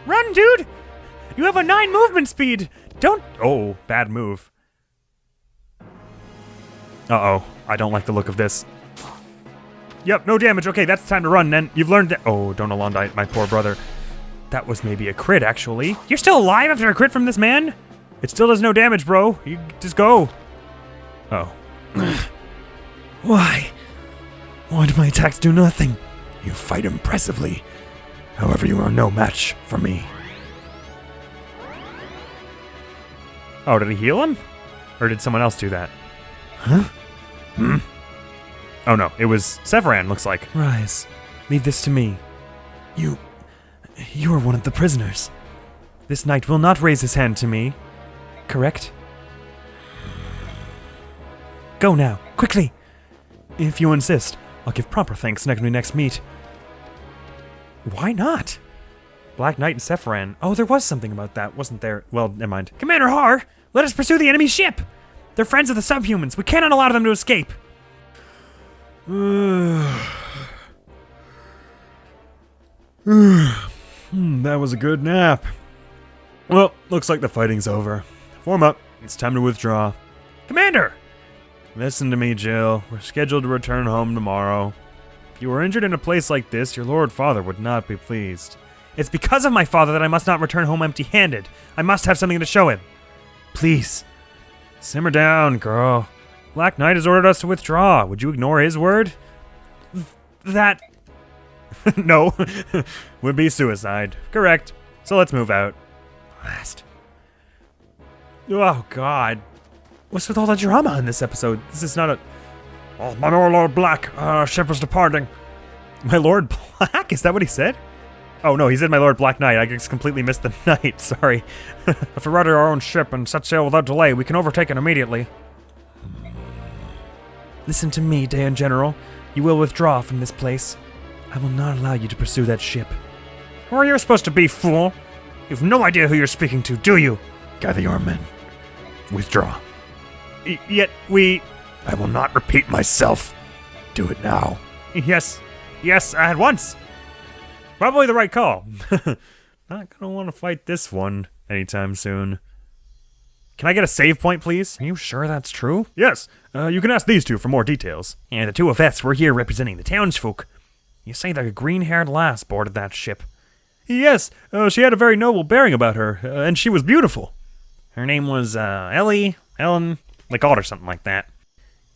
Run, dude! You have a 9 movement speed! Don't— Oh, bad move. Uh-oh, I don't like the look of this. Yep, no damage. Okay, that's time to run then. You've learned that— Oh, don't Alondite, my poor brother. That was maybe a crit, actually. You're still alive after a crit from this man? It still does no damage, bro. You just go. Oh. Why? Why do my attacks do nothing? You fight impressively. However, you are no match for me. Oh, did he heal him? Or did someone else do that? Huh? Oh no, it was Severan, looks like. Rise. Leave this to me. You are one of the prisoners. This knight will not raise his hand to me. Correct? Go now, quickly! If you insist, I'll give proper thanks next we next meet. Why not? Black Knight and Sephiran. Oh, there was something about that, wasn't there? Well, never mind. Commander Har, let us pursue the enemy ship! They're friends of the subhumans. We cannot allow them to escape. That was a good nap. Well, looks like the fighting's over. Form up. It's time to withdraw. Commander! Listen to me, Jill. We're scheduled to return home tomorrow. If you were injured in a place like this, your Lord Father would not be pleased. It's because of my father that I must not return home empty-handed. I must have something to show him. Please. Simmer down, girl. Black Knight has ordered us to withdraw. Would you ignore his word? That... No. Would be suicide. Correct. So let's move out. Last. Oh, God. What's with all the drama in this episode? This is not a... Oh, my Lord Black, ship is departing. My Lord Black? Is that what he said? Oh, no, he said my Lord Black Knight. I just completely missed the knight. Sorry. If we rudder our own ship and set sail without delay, we can overtake it immediately. Listen to me, Dayan General. You will withdraw from this place. I will not allow you to pursue that ship. Who are you supposed to be, fool? You've no idea who you're speaking to, do you? Gather your men. Withdraw. Yet we... I will not repeat myself. Do it now. Yes, at once. Probably the right call. Not gonna want to fight this one anytime soon. Can I get a save point, please? Are you sure that's true? Yes. You can ask these two for more details. And the two of us were here representing the townsfolk. You say the green-haired lass boarded that ship. Yes, she had a very noble bearing about her, and she was beautiful. Her name was, Ellie, Ellen, they called her something like that.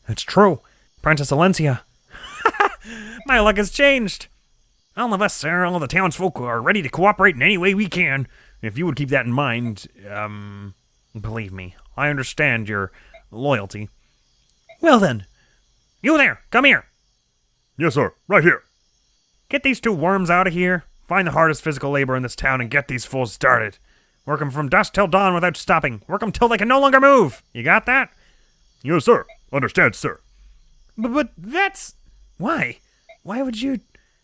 It's true. Princess Alencia. My luck has changed. All of us, sir, all the townsfolk are ready to cooperate in any way we can. If you would keep that in mind, believe me, I understand your loyalty. Well then, you there, come here. Yes, sir. Right here. Get these two worms out of here. Find the hardest physical labor in this town and get these fools started. Work them from dusk till dawn without stopping. Work them till they can no longer move. You got that? Yes, sir. Understand, sir. But that's... Why? Why would you...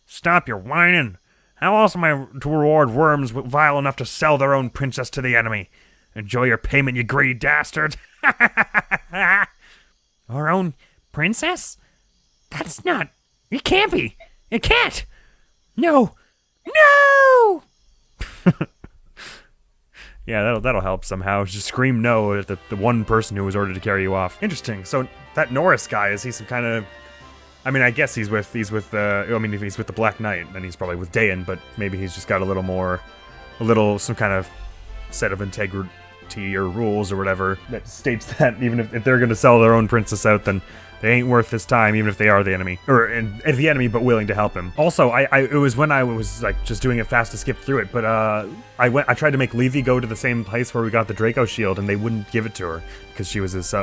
Stop your whining. How else am I to reward worms vile enough to sell their own princess to the enemy? Enjoy your payment, you greedy dastard. Our own princess? That's not... It can't be. It can't. No. No! Yeah, that'll help somehow. Just scream no at the one person who was ordered to carry you off. Interesting. So that Norris guy, is he some kind of... I mean, I guess he's with if he's with the Black Knight, then he's probably with Dayan, but maybe he's just got some kind of set of integrity or rules or whatever that states that even if they're going to sell their own princess out, then they ain't worth his time, even if they are the enemy. If the enemy, but willing to help him. Also, it was when I was like just doing it fast to skip through it, but I tried to make Levy go to the same place where we got the Draco shield, and they wouldn't give it to her because she was his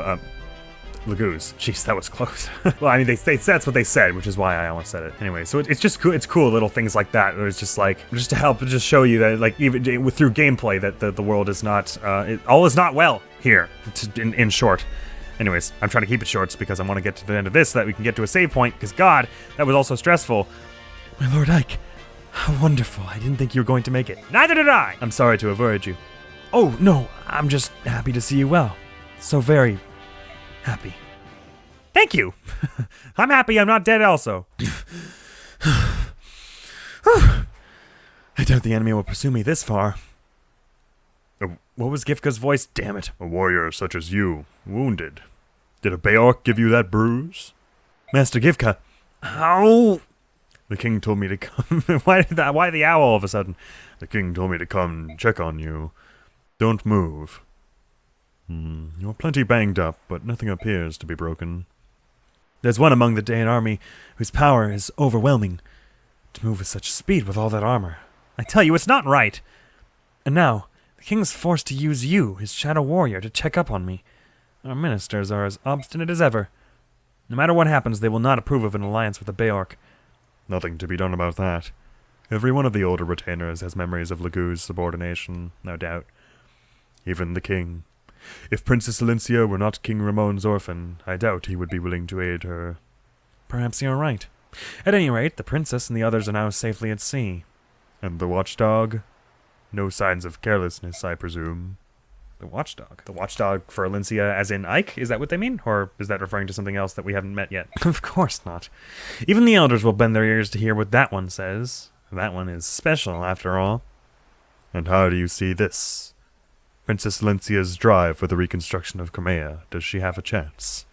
Lagoose. Jeez, that was close. Well, I mean, that's what they said, which is why I almost said it. Anyway, so it's just cool. It's cool little things like that. It's just like, just to help, just show you that, like, even through gameplay, that the world is not, all is not well here, in short. Anyways, I'm trying to keep it short because I want to get to the end of this so that we can get to a save point, because God, that was also stressful. My Lord Ike, how wonderful. I didn't think you were going to make it. Neither did I! I'm sorry to have worried you. Oh, no, I'm just happy to see you well. So very happy. Thank you! I'm happy I'm not dead also. I doubt the enemy will pursue me this far. What was Gifka's voice? Damn it. A warrior such as you, wounded. Did a Beork give you that bruise? Master Gifka. Ow! The king told me to come. Why the owl all of a sudden? The king told me to come check on you. Don't move. You're plenty banged up, but nothing appears to be broken. There's one among the Dayan army whose power is overwhelming. To move with such speed with all that armor. I tell you, it's not right. And now, the king's forced to use you, his shadow warrior, to check up on me. Our ministers are as obstinate as ever. No matter what happens, they will not approve of an alliance with the Beork. Nothing to be done about that. Every one of the older retainers has memories of Lagoo's subordination, no doubt. Even the king. If Princess Alicia were not King Ramon's orphan, I doubt he would be willing to aid her. Perhaps you're right. At any rate, the princess and the others are now safely at sea. And the watchdog? No signs of carelessness, I presume. The watchdog? The watchdog for Alicia as in Ike? Is that what they mean? Or is that referring to something else that we haven't met yet? Of course not. Even the elders will bend their ears to hear what that one says. That one is special, after all. And how do you see this? Princess Alincia's drive for the reconstruction of Crimea, does she have a chance?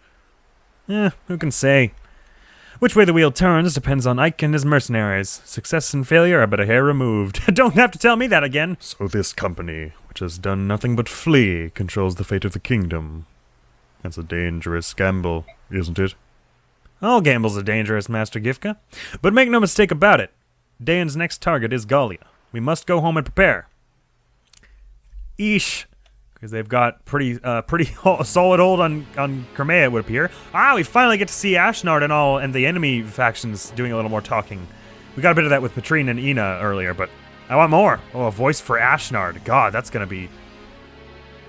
Who can say? Which way the wheel turns depends on Ike and his mercenaries. Success and failure are but a hair removed. Don't have to tell me that again. So this company, which has done nothing but flee, controls the fate of the kingdom. That's a dangerous gamble, isn't it? All gambles are dangerous, Master Gifka. But make no mistake about it. Dayan's next target is Gallia. We must go home and prepare. Eesh. Because they've got pretty solid hold on Crimea, it would appear. We finally get to see Ashnard and the enemy factions doing a little more talking. We got a bit of that with Patrine and Ina earlier, but I want more. Oh, a voice for Ashnard. God, that's gonna be...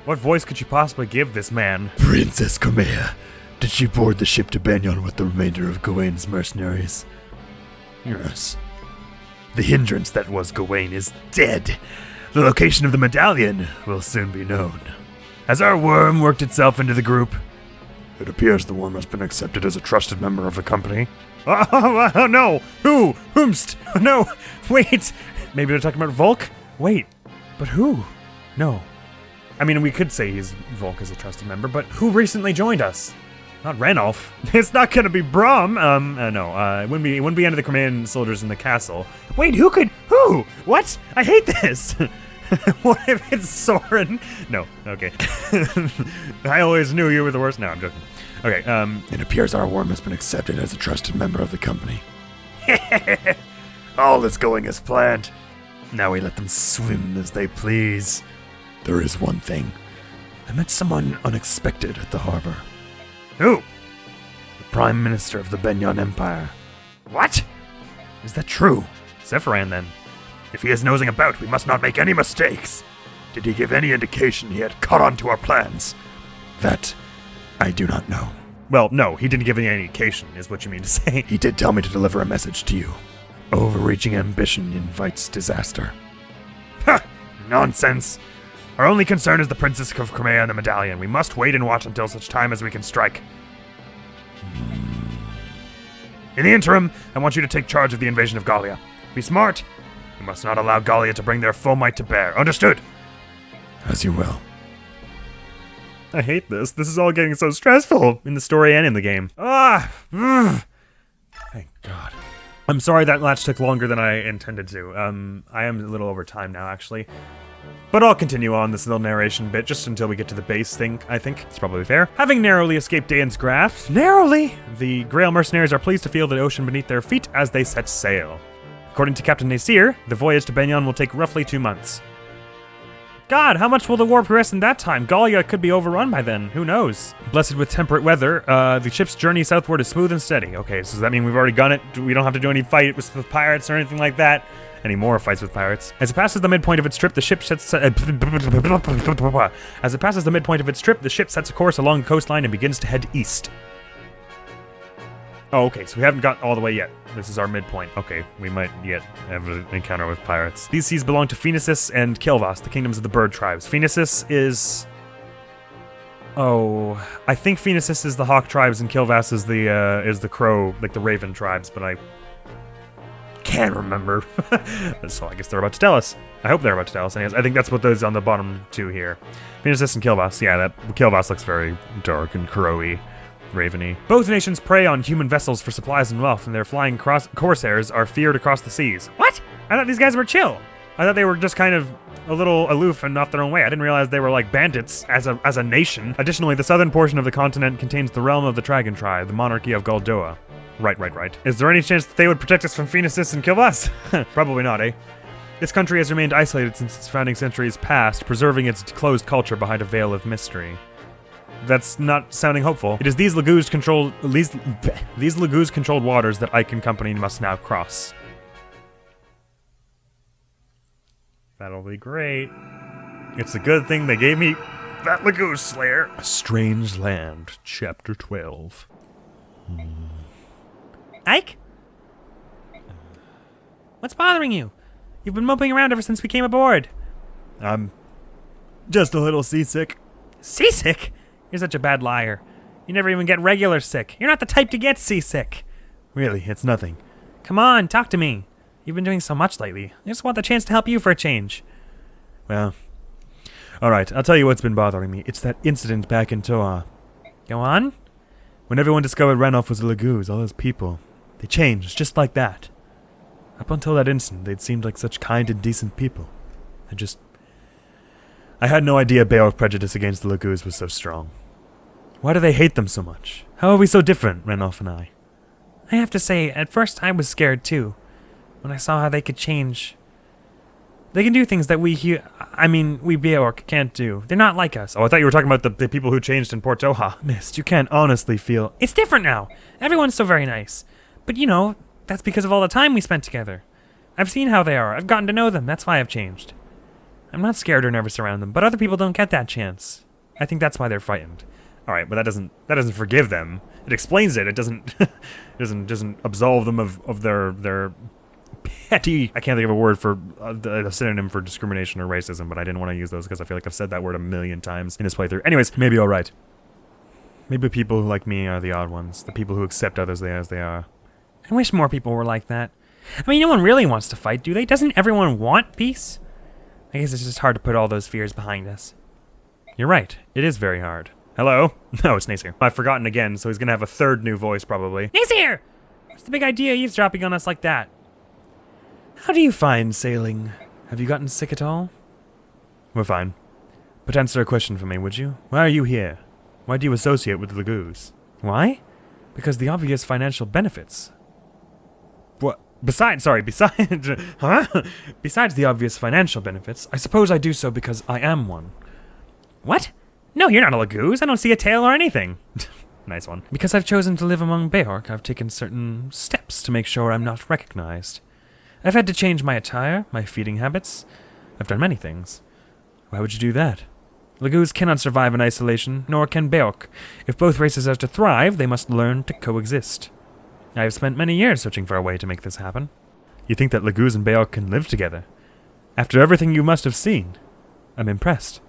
What voice could you possibly give this man? Princess Crimea. Did she board the ship to Banyon with the remainder of Gawain's mercenaries? Yes. The hindrance that was Gawain is dead. The location of the medallion will soon be known. Has our worm worked itself into the group? It appears the worm has been accepted as a trusted member of the company. Oh, no! Who? Whomst? No! Wait! Maybe they're talking about Volk? Wait, but who? No. I mean, we could say Volk is a trusted member, but who recently joined us? Not Ranulf. It's not gonna be Brom. No. It wouldn't be any of the Crimean soldiers in the castle. Wait, who? What? I hate this. What if it's Soren? No. Okay. I always knew you were the worst. No, I'm joking. Okay. It appears our worm has been accepted as a trusted member of the company. All is going as planned. Now we let them swim as they please. There is one thing. I met someone unexpected at the harbor. Who? The Prime Minister of the Banyon Empire. What? Is that true? Zephyran, then. If he is nosing about, we must not make any mistakes. Did he give any indication he had caught on to our plans? That I do not know. Well, no, he didn't give any indication, is what you mean to say. He did tell me to deliver a message to you. Overreaching ambition invites disaster. Ha! Nonsense. Our only concern is the Princess of Crimea and the medallion. We must wait and watch until such time as we can strike. In the interim, I want you to take charge of the invasion of Gallia. Be smart. We must not allow Gallia to bring their full might to bear. Understood? As you will. I hate this. This is all getting so stressful in the story and in the game. Thank God. I'm sorry that latch took longer than I intended to. I am a little over time now, actually. But I'll continue on this little narration bit just until we get to the base thing, I think. It's probably fair. Having narrowly escaped Dane's grasp, the Grail mercenaries are pleased to feel the ocean beneath their feet as they set sail. According to Captain Nasir, the voyage to Benyon will take roughly 2 months. God, how much will the war progress in that time? Gallia could be overrun by then. Who knows? Blessed with temperate weather, the ship's journey southward is smooth and steady. Okay, so does that mean we've already done it? We don't have to do any fight with pirates or anything like that? Any more fights with pirates? As it passes the midpoint of its trip, the ship sets a course along the coastline and begins to head east. Oh, okay, so we haven't got all the way yet. This is our midpoint. Okay, we might yet have an encounter with pirates. These seas belong to Phoenicis and Kilvas, the kingdoms of the bird tribes. Phoenicis is... Oh, I think Phoenicis is the hawk tribes and Kilvas is the crow, like the raven tribes, but I can't remember. So I guess they're about to tell us. I hope they're about to tell us. Anyways, I think that's what those on the bottom two here. Phoenicis and Kilvas. Yeah, that Kilvas looks very dark and crowy. Raveny. Both nations prey on human vessels for supplies and wealth, and their flying corsairs are feared across the seas. What? I thought these guys were chill. I thought they were just kind of a little aloof and off their own way. I didn't realize they were like bandits as a nation. Additionally, the southern portion of the continent contains the realm of the Dragon Tribe, the monarchy of Galdoa. Right. Is there any chance that they would protect us from Phoenicis and Kilvas? Probably not, eh? This country has remained isolated since its founding centuries past, preserving its closed culture behind a veil of mystery. That's not sounding hopeful. It is these Laguz-controlled waters that Ike and company must now cross. That'll be great. It's a good thing they gave me that Laguz Slayer. A Strange Land, Chapter 12. Ike? What's bothering you? You've been moping around ever since we came aboard. I'm just a little seasick. Seasick? You're such a bad liar. You never even get regular sick. You're not the type to get seasick. Really, it's nothing. Come on, talk to me. You've been doing so much lately. I just want the chance to help you for a change. Well, alright, I'll tell you what's been bothering me. It's that incident back in Toa. Go on. When everyone discovered Ranulf was a Laguz, all those people, they changed just like that. Up until that instant, they'd seemed like such kind and decent people. I had no idea Beor's prejudice against the Laguz was so strong. Why do they hate them so much? How are we so different, Ranulf and I? I have to say, at first I was scared too. When I saw how they could change. They can do things that we Beor can't do. They're not like us. Oh, I thought you were talking about the people who changed in Port Toha. Mist, you can't honestly feel... It's different now. Everyone's so very nice. But you know, that's because of all the time we spent together. I've seen how they are. I've gotten to know them. That's why I've changed. I'm not scared or nervous around them, but other people don't get that chance. I think that's why they're frightened. All right, but that doesn't forgive them. It explains it. It doesn't doesn't absolve them of their petty. I can't think of a word for a synonym for discrimination or racism, but I didn't want to use those because I feel like I've said that word a million times in this playthrough. Anyways, maybe all right. Maybe people like me are the odd ones, the people who accept others as they are. I wish more people were like that. I mean, no one really wants to fight, do they? Doesn't everyone want peace? I guess it's just hard to put all those fears behind us. You're right. It is very hard. Hello? No, it's Nasir. I've forgotten again, so he's gonna have a third new voice, probably. Nasir! What's the big idea eavesdropping on us like that? How do you find sailing? Have you gotten sick at all? We're fine. But answer a question for me, would you? Why are you here? Why do you associate with the Laguz? Why? Because the obvious financial benefits. What? Besides the obvious financial benefits, I suppose I do so because I am one. What? No, you're not a Laguz. I don't see a tail or anything. Nice one. Because I've chosen to live among Beork, I've taken certain steps to make sure I'm not recognized. I've had to change my attire, my feeding habits. I've done many things. Why would you do that? Laguz cannot survive in isolation, nor can Beork. If both races are to thrive, they must learn to coexist. I have spent many years searching for a way to make this happen. You think that Laguz and Beork can live together? After everything you must have seen, I'm impressed.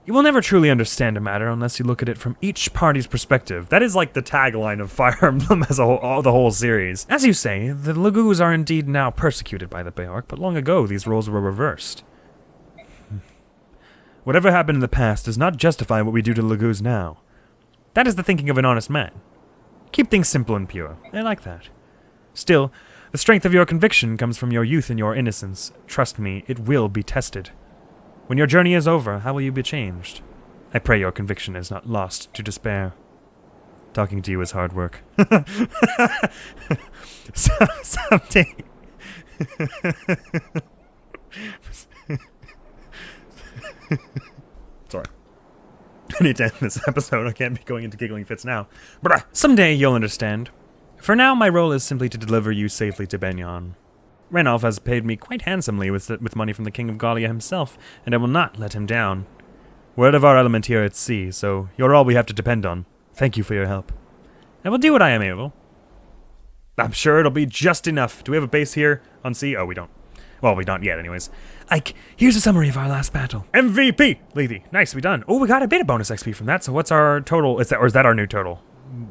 You will never truly understand a matter unless you look at it from each party's perspective. That is like the tagline of Fire Emblem as a whole, the whole series. As you say, the Laguz are indeed now persecuted by the Beork, but long ago these roles were reversed. Whatever happened in the past does not justify what we do to Laguz now. That is the thinking of an honest man. Keep things simple and pure. I like that. Still, the strength of your conviction comes from your youth and your innocence. Trust me, it will be tested. When your journey is over, how will you be changed? I pray your conviction is not lost to despair. Talking to you is hard work. Someday... Sorry. I need to end this episode. I can't be going into giggling fits now. But someday you'll understand. For now, my role is simply to deliver you safely to Benyon. Renolf has paid me quite handsomely with money from the King of Gallia himself, and I will not let him down. We're out of our element here at sea, so you're all we have to depend on. Thank you for your help. I will do what I am able. I'm sure it'll be just enough. Do we have a base here on sea? Oh, we don't. Well, we don't yet, anyways. Ike, here's a summary of our last battle. MVP! Lethe. Nice, we done. Oh, we got a bit of bonus XP from that, so what's our total? Is that our new total?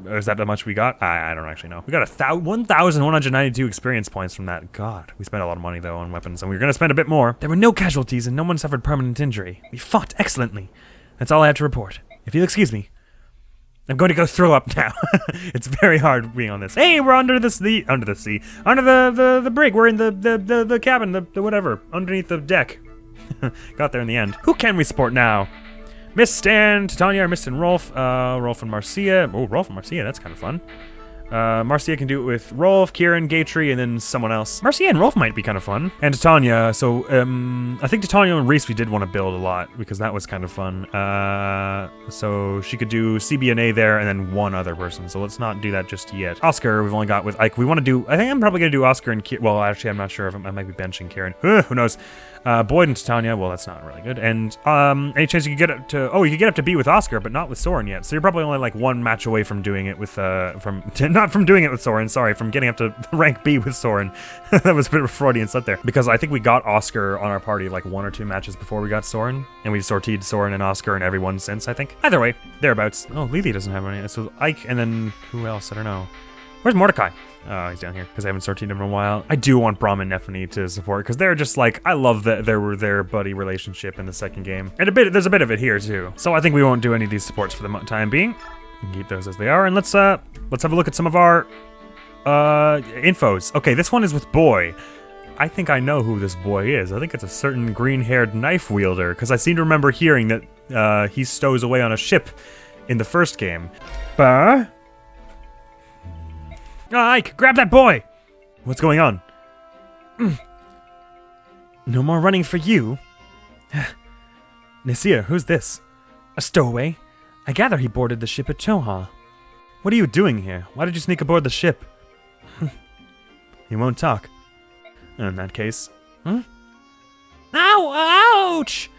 Or is that how much we got? I don't actually know. We got 1,192 experience points from that. God, we spent a lot of money, though, on weapons, and we were going to spend a bit more. There were no casualties, and no one suffered permanent injury. We fought excellently. That's all I have to report. If you'll excuse me, I'm going to go throw up now. It's very hard being on this. Hey, we're under the sea, under the brig. We're in the cabin, the whatever, underneath the deck. Got there in the end. Who can we support now? Miss Stan, Titania, Mist and Rolf. Rolf and Marcia. Oh, Rolf and Marcia, that's kind of fun. Marcia can do it with Rolf, Kieran, Gatry, and then someone else. Marcia and Rolf might be kind of fun. And Titania, so, I think Titania and Reese we did want to build a lot, because that was kind of fun. So she could do CBNA there, and then one other person, so let's not do that just yet. Oscar, we've only got with Ike. We want to do, I think I'm probably going to do Oscar and Kieran. Well, actually, I'm not sure if I might be benching Kieran. Who knows? Boyd and Titania, well, that's not really good. And, any chance you could get up to, oh, you could get up to B with Oscar, but not with Soren yet. So you're probably only like one match away from doing it with, not from doing it with Soren, sorry, from getting up to rank B with Soren. That was a bit of a Freudian slip there. Because I think we got Oscar on our party like 1 or 2 matches before we got Soren. And we've sortied Soren and Oscar and everyone since, I think. Either way, thereabouts. Oh, Lethe doesn't have any. So Ike, and then who else? I don't know. Where's Mordecai? Oh, he's down here, because I haven't sortied him in a while. I do want Brahm and Nephany to support, because they're just like, I love that there were their buddy relationship in the second game. And there's a bit of it here, too. So I think we won't do any of these supports for the time being. We can keep those as they are, and let's have a look at some of our, infos. Okay, this one is with Boy. I think I know who this boy is. I think it's a certain green-haired knife wielder, because I seem to remember hearing that, he stows away on a ship in the first game. Bah? Ike, grab that boy! What's going on? No more running for you. Nasir, who's this? A stowaway. I gather he boarded the ship at Toha. What are you doing here? Why did you sneak aboard the ship? He won't talk. In that case. Ow! Ouch!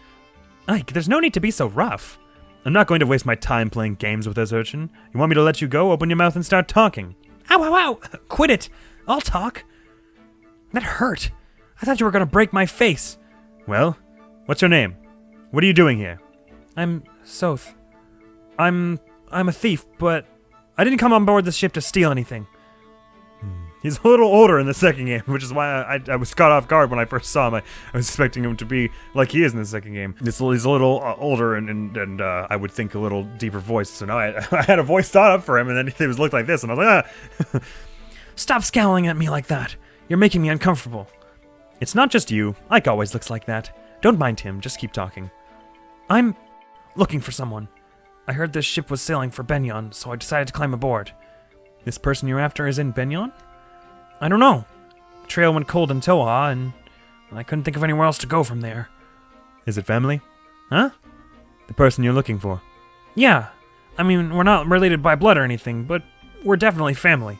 Ike, there's no need to be so rough. I'm not going to waste my time playing games with this urchin. You want me to let you go? Open your mouth and start talking. Ow, ow, ow! Quit it! I'll talk. That hurt. I thought you were gonna break my face. Well, what's your name? What are you doing here? I'm Soth. I'm a thief, but I didn't come on board the ship to steal anything. He's a little older in the second game, which is why I was caught off guard when I first saw him. I was expecting him to be like he is in the second game. He's a little older and I would think a little deeper voice. So now I had a voice thought up for him, and then he was looked like this, and I was like, ah. Stop scowling at me like that. You're making me uncomfortable. It's not just you. Ike always looks like that. Don't mind him. Just keep talking. I'm looking for someone. I heard this ship was sailing for Benyon, so I decided to climb aboard. This person you're after is in Benyon? I don't know. The trail went cold in Toha, and I couldn't think of anywhere else to go from there. Is it family? Huh? The person you're looking for? Yeah. I mean, we're not related by blood or anything, but we're definitely family.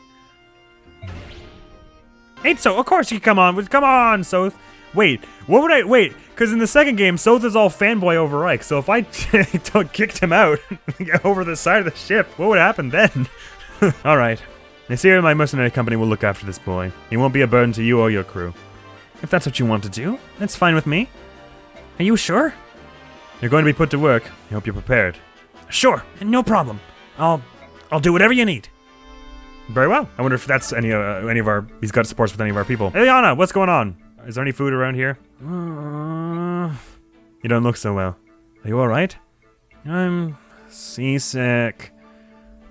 Ain't so. Of course you come on, Soth. Wait, what would I, wait, because in the second game, Soth is all fanboy over Ike, so if I kicked him out over the side of the ship, what would happen then? Alright. Nasir and my mercenary company will look after this boy. He won't be a burden to you or your crew. If that's what you want to do, that's fine with me. Are you sure? You're going to be put to work. I hope you're prepared. Sure, no problem. I'll do whatever you need. Very well. I wonder if that's any of our, he's got supports with any of our people. Eliana, what's going on? Is there any food around here? You don't look so well. Are you alright? I'm seasick.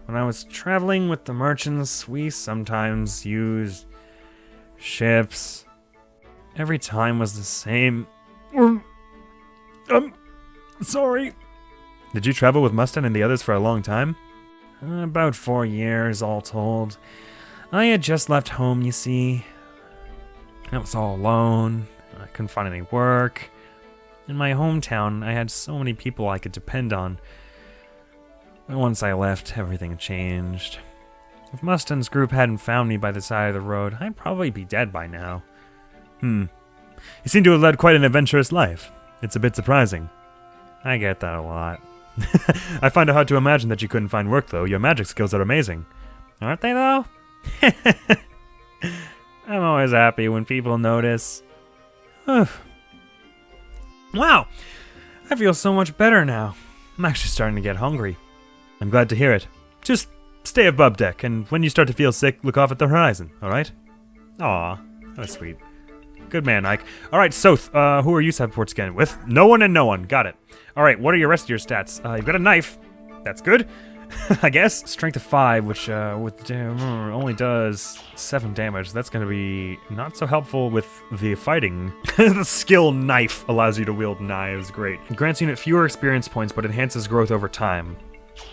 When I was traveling with the merchants, we sometimes used ships. Every time was the same. Sorry. Did you travel with Mustang and the others for a long time? About 4 years, all told. I had just left home, you see. I was all alone. I couldn't find any work. In my hometown, I had so many people I could depend on. But once I left, everything changed. If Mustang's group hadn't found me by the side of the road, I'd probably be dead by now. You seem to have led quite an adventurous life. It's a bit surprising. I get that a lot. I find it hard to imagine that you couldn't find work, though. Your magic skills are amazing. Aren't they, though? I'm always happy when people notice. Wow! I feel so much better now. I'm actually starting to get hungry. I'm glad to hear it. Just stay above deck, and when you start to feel sick, look off at the horizon, alright? Aw, that's sweet. Good man, Ike. Alright, Soth, who are you reports again with? No one and no one, got it. Alright, what are your rest of your stats? You've got a knife. That's good. I guess. Strength of 5, which only does 7 damage. That's going to be not so helpful with the fighting. The skill knife allows you to wield knives. Great. It grants unit fewer experience points, but enhances growth over time.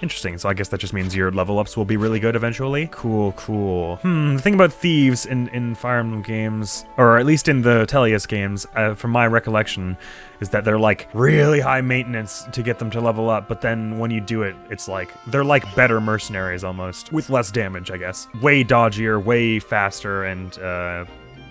Interesting, so I guess that just means your level ups will be really good eventually. Cool, cool. The thing about thieves in Fire Emblem games, or at least in the Tellius games, from my recollection, is that they're like really high maintenance to get them to level up, but then when you do it, it's like, they're like better mercenaries almost, with less damage, I guess. Way dodgier, way faster, and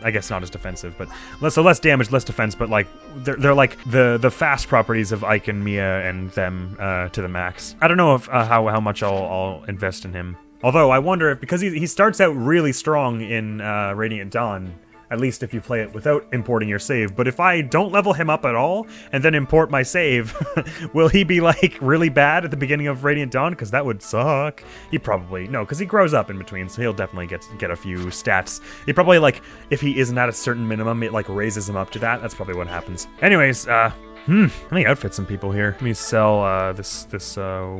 I guess not as defensive, but less damage, less defense, but like they're like the fast properties of Ike and Mia and them to the max. I don't know if how much I'll invest in him. Although I wonder if, because he starts out really strong in Radiant Dawn, at least if you play it without importing your save. But if I don't level him up at all and then import my save, will he be like really bad at the beginning of Radiant Dawn? Because that would suck. He probably, no, because he grows up in between, so he'll definitely get a few stats. He probably, like, if he isn't at a certain minimum, it like raises him up to that. That's probably what happens. Anyways, let me outfit some people here. Let me sell this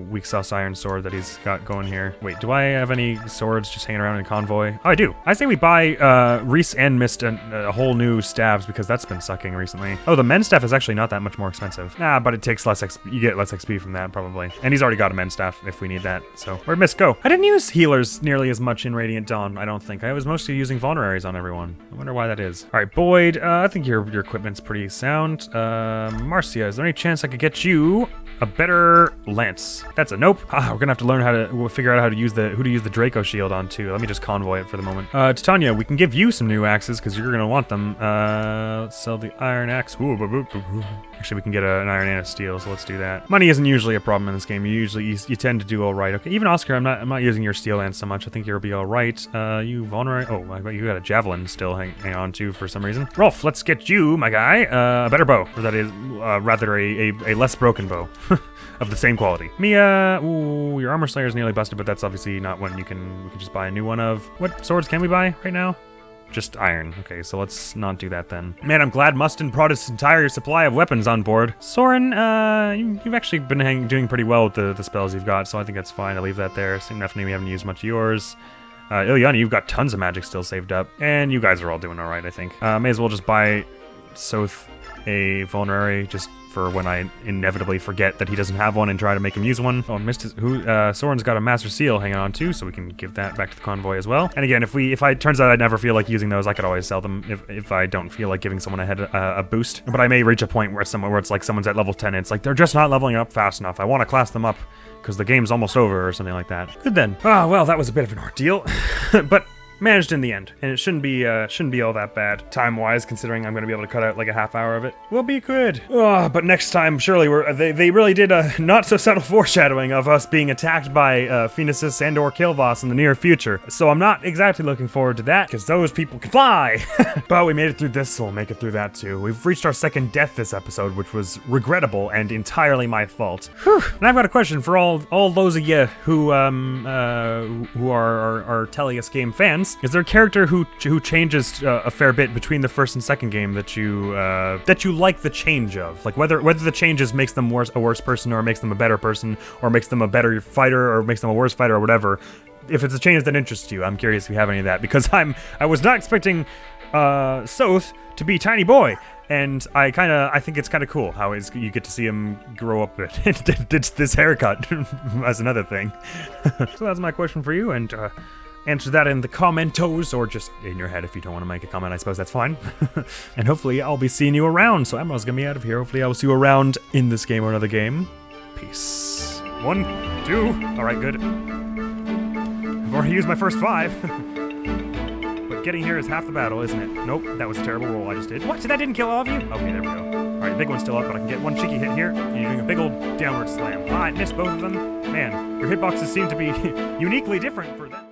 weak sauce iron sword that he's got going here. Wait, do I have any swords just hanging around in convoy? Oh, I do. I say we buy Reese and Mist a whole new staves because that's been sucking recently. Oh, the men's staff is actually not that much more expensive. Nah, but it takes less XP. You get less XP from that probably. And he's already got a men's staff if we need that. So where'd Mist go? I didn't use healers nearly as much in Radiant Dawn, I don't think. I was mostly using vulneraries on everyone. I wonder why that is. All right, Boyd, I think your equipment's pretty sound. Marcia, is there any chance I could get you a better lance? That's a nope. We're gonna have to learn how to figure out how to use who to use the Draco shield on too. Let me just convoy it for the moment. Titania, we can give you some new axes because you're gonna want them. Let's sell the iron axe. Actually, we can get an iron and a steel, so let's do that. Money isn't usually a problem in this game. You tend to do all right. Okay, even Oscar, I'm not using your steel lance so much. I think you'll be all right. You vulnerable. Oh, you got a javelin still hang on to for some reason. Rolf, let's get you, my guy, a better bow, or that is rather a less broken bow. Of the same quality. Mia, ooh, your armor slayer is nearly busted, but that's obviously not one we can just buy a new one of. What swords can we buy right now? Just iron. Okay, so let's not do that then. Man, I'm glad Mustin brought his entire supply of weapons on board. Soren, you've actually been doing pretty well with the spells you've got, so I think that's fine. I'll leave that there. Definitely we haven't used much of yours. Ilyana, you've got tons of magic still saved up, and you guys are all doing all right, I think. May as well just buy Soth a vulnerary just for when I inevitably forget that he doesn't have one and try to make him use one. Oh, Soren's got a Master Seal hanging on too, so we can give that back to the convoy as well. And again, if it turns out I never feel like using those, I could always sell them if I don't feel like giving someone a boost. But I may reach a point where it's like someone's at level 10 and it's like they're just not leveling up fast enough. I want to class them up because the game's almost over or something like that. Good then. Ah, well, that was a bit of an ordeal, but managed in the end, and it shouldn't be all that bad time-wise, considering I'm going to be able to cut out like a half hour of it. We'll be good. But next time, surely they really did a not-so-subtle foreshadowing of us being attacked by Phoenicis and/or Kilvas in the near future. So I'm not exactly looking forward to that, because those people can fly! But we made it through this, so we'll make it through that too. We've reached our second death this episode, which was regrettable and entirely my fault. Whew. And I've got a question for all those of you who are Tellius game fans. styles. Is there a character who changes a fair bit between the first and second game that you like the change of? Like whether the changes makes them a worse person, or makes them a better person, or makes them a better fighter, or makes them a worse fighter, or whatever. If it's a change that interests you, I'm curious if you have any of that, because I was not expecting Soth to be tiny boy. And I think it's kind of cool how you get to see him grow up a bit. It's this haircut as another thing. So that's my question for you, and answer that in the commentos, or just in your head if you don't want to make a comment. I suppose that's fine. And hopefully I'll be seeing you around. So Admiral's gonna be out of here. Hopefully I will see you around in this game or another game. Peace. 1, 2. All right, good. I've already used my first 5. But getting here is half the battle, isn't it? Nope, that was a terrible roll I just did. What? That didn't kill all of you? Okay, there we go. All right, big one's still up, but I can get one cheeky hit here, and you're doing a big old downward slam. Ah, I missed both of them. Man, your hitboxes seem to be uniquely different for that.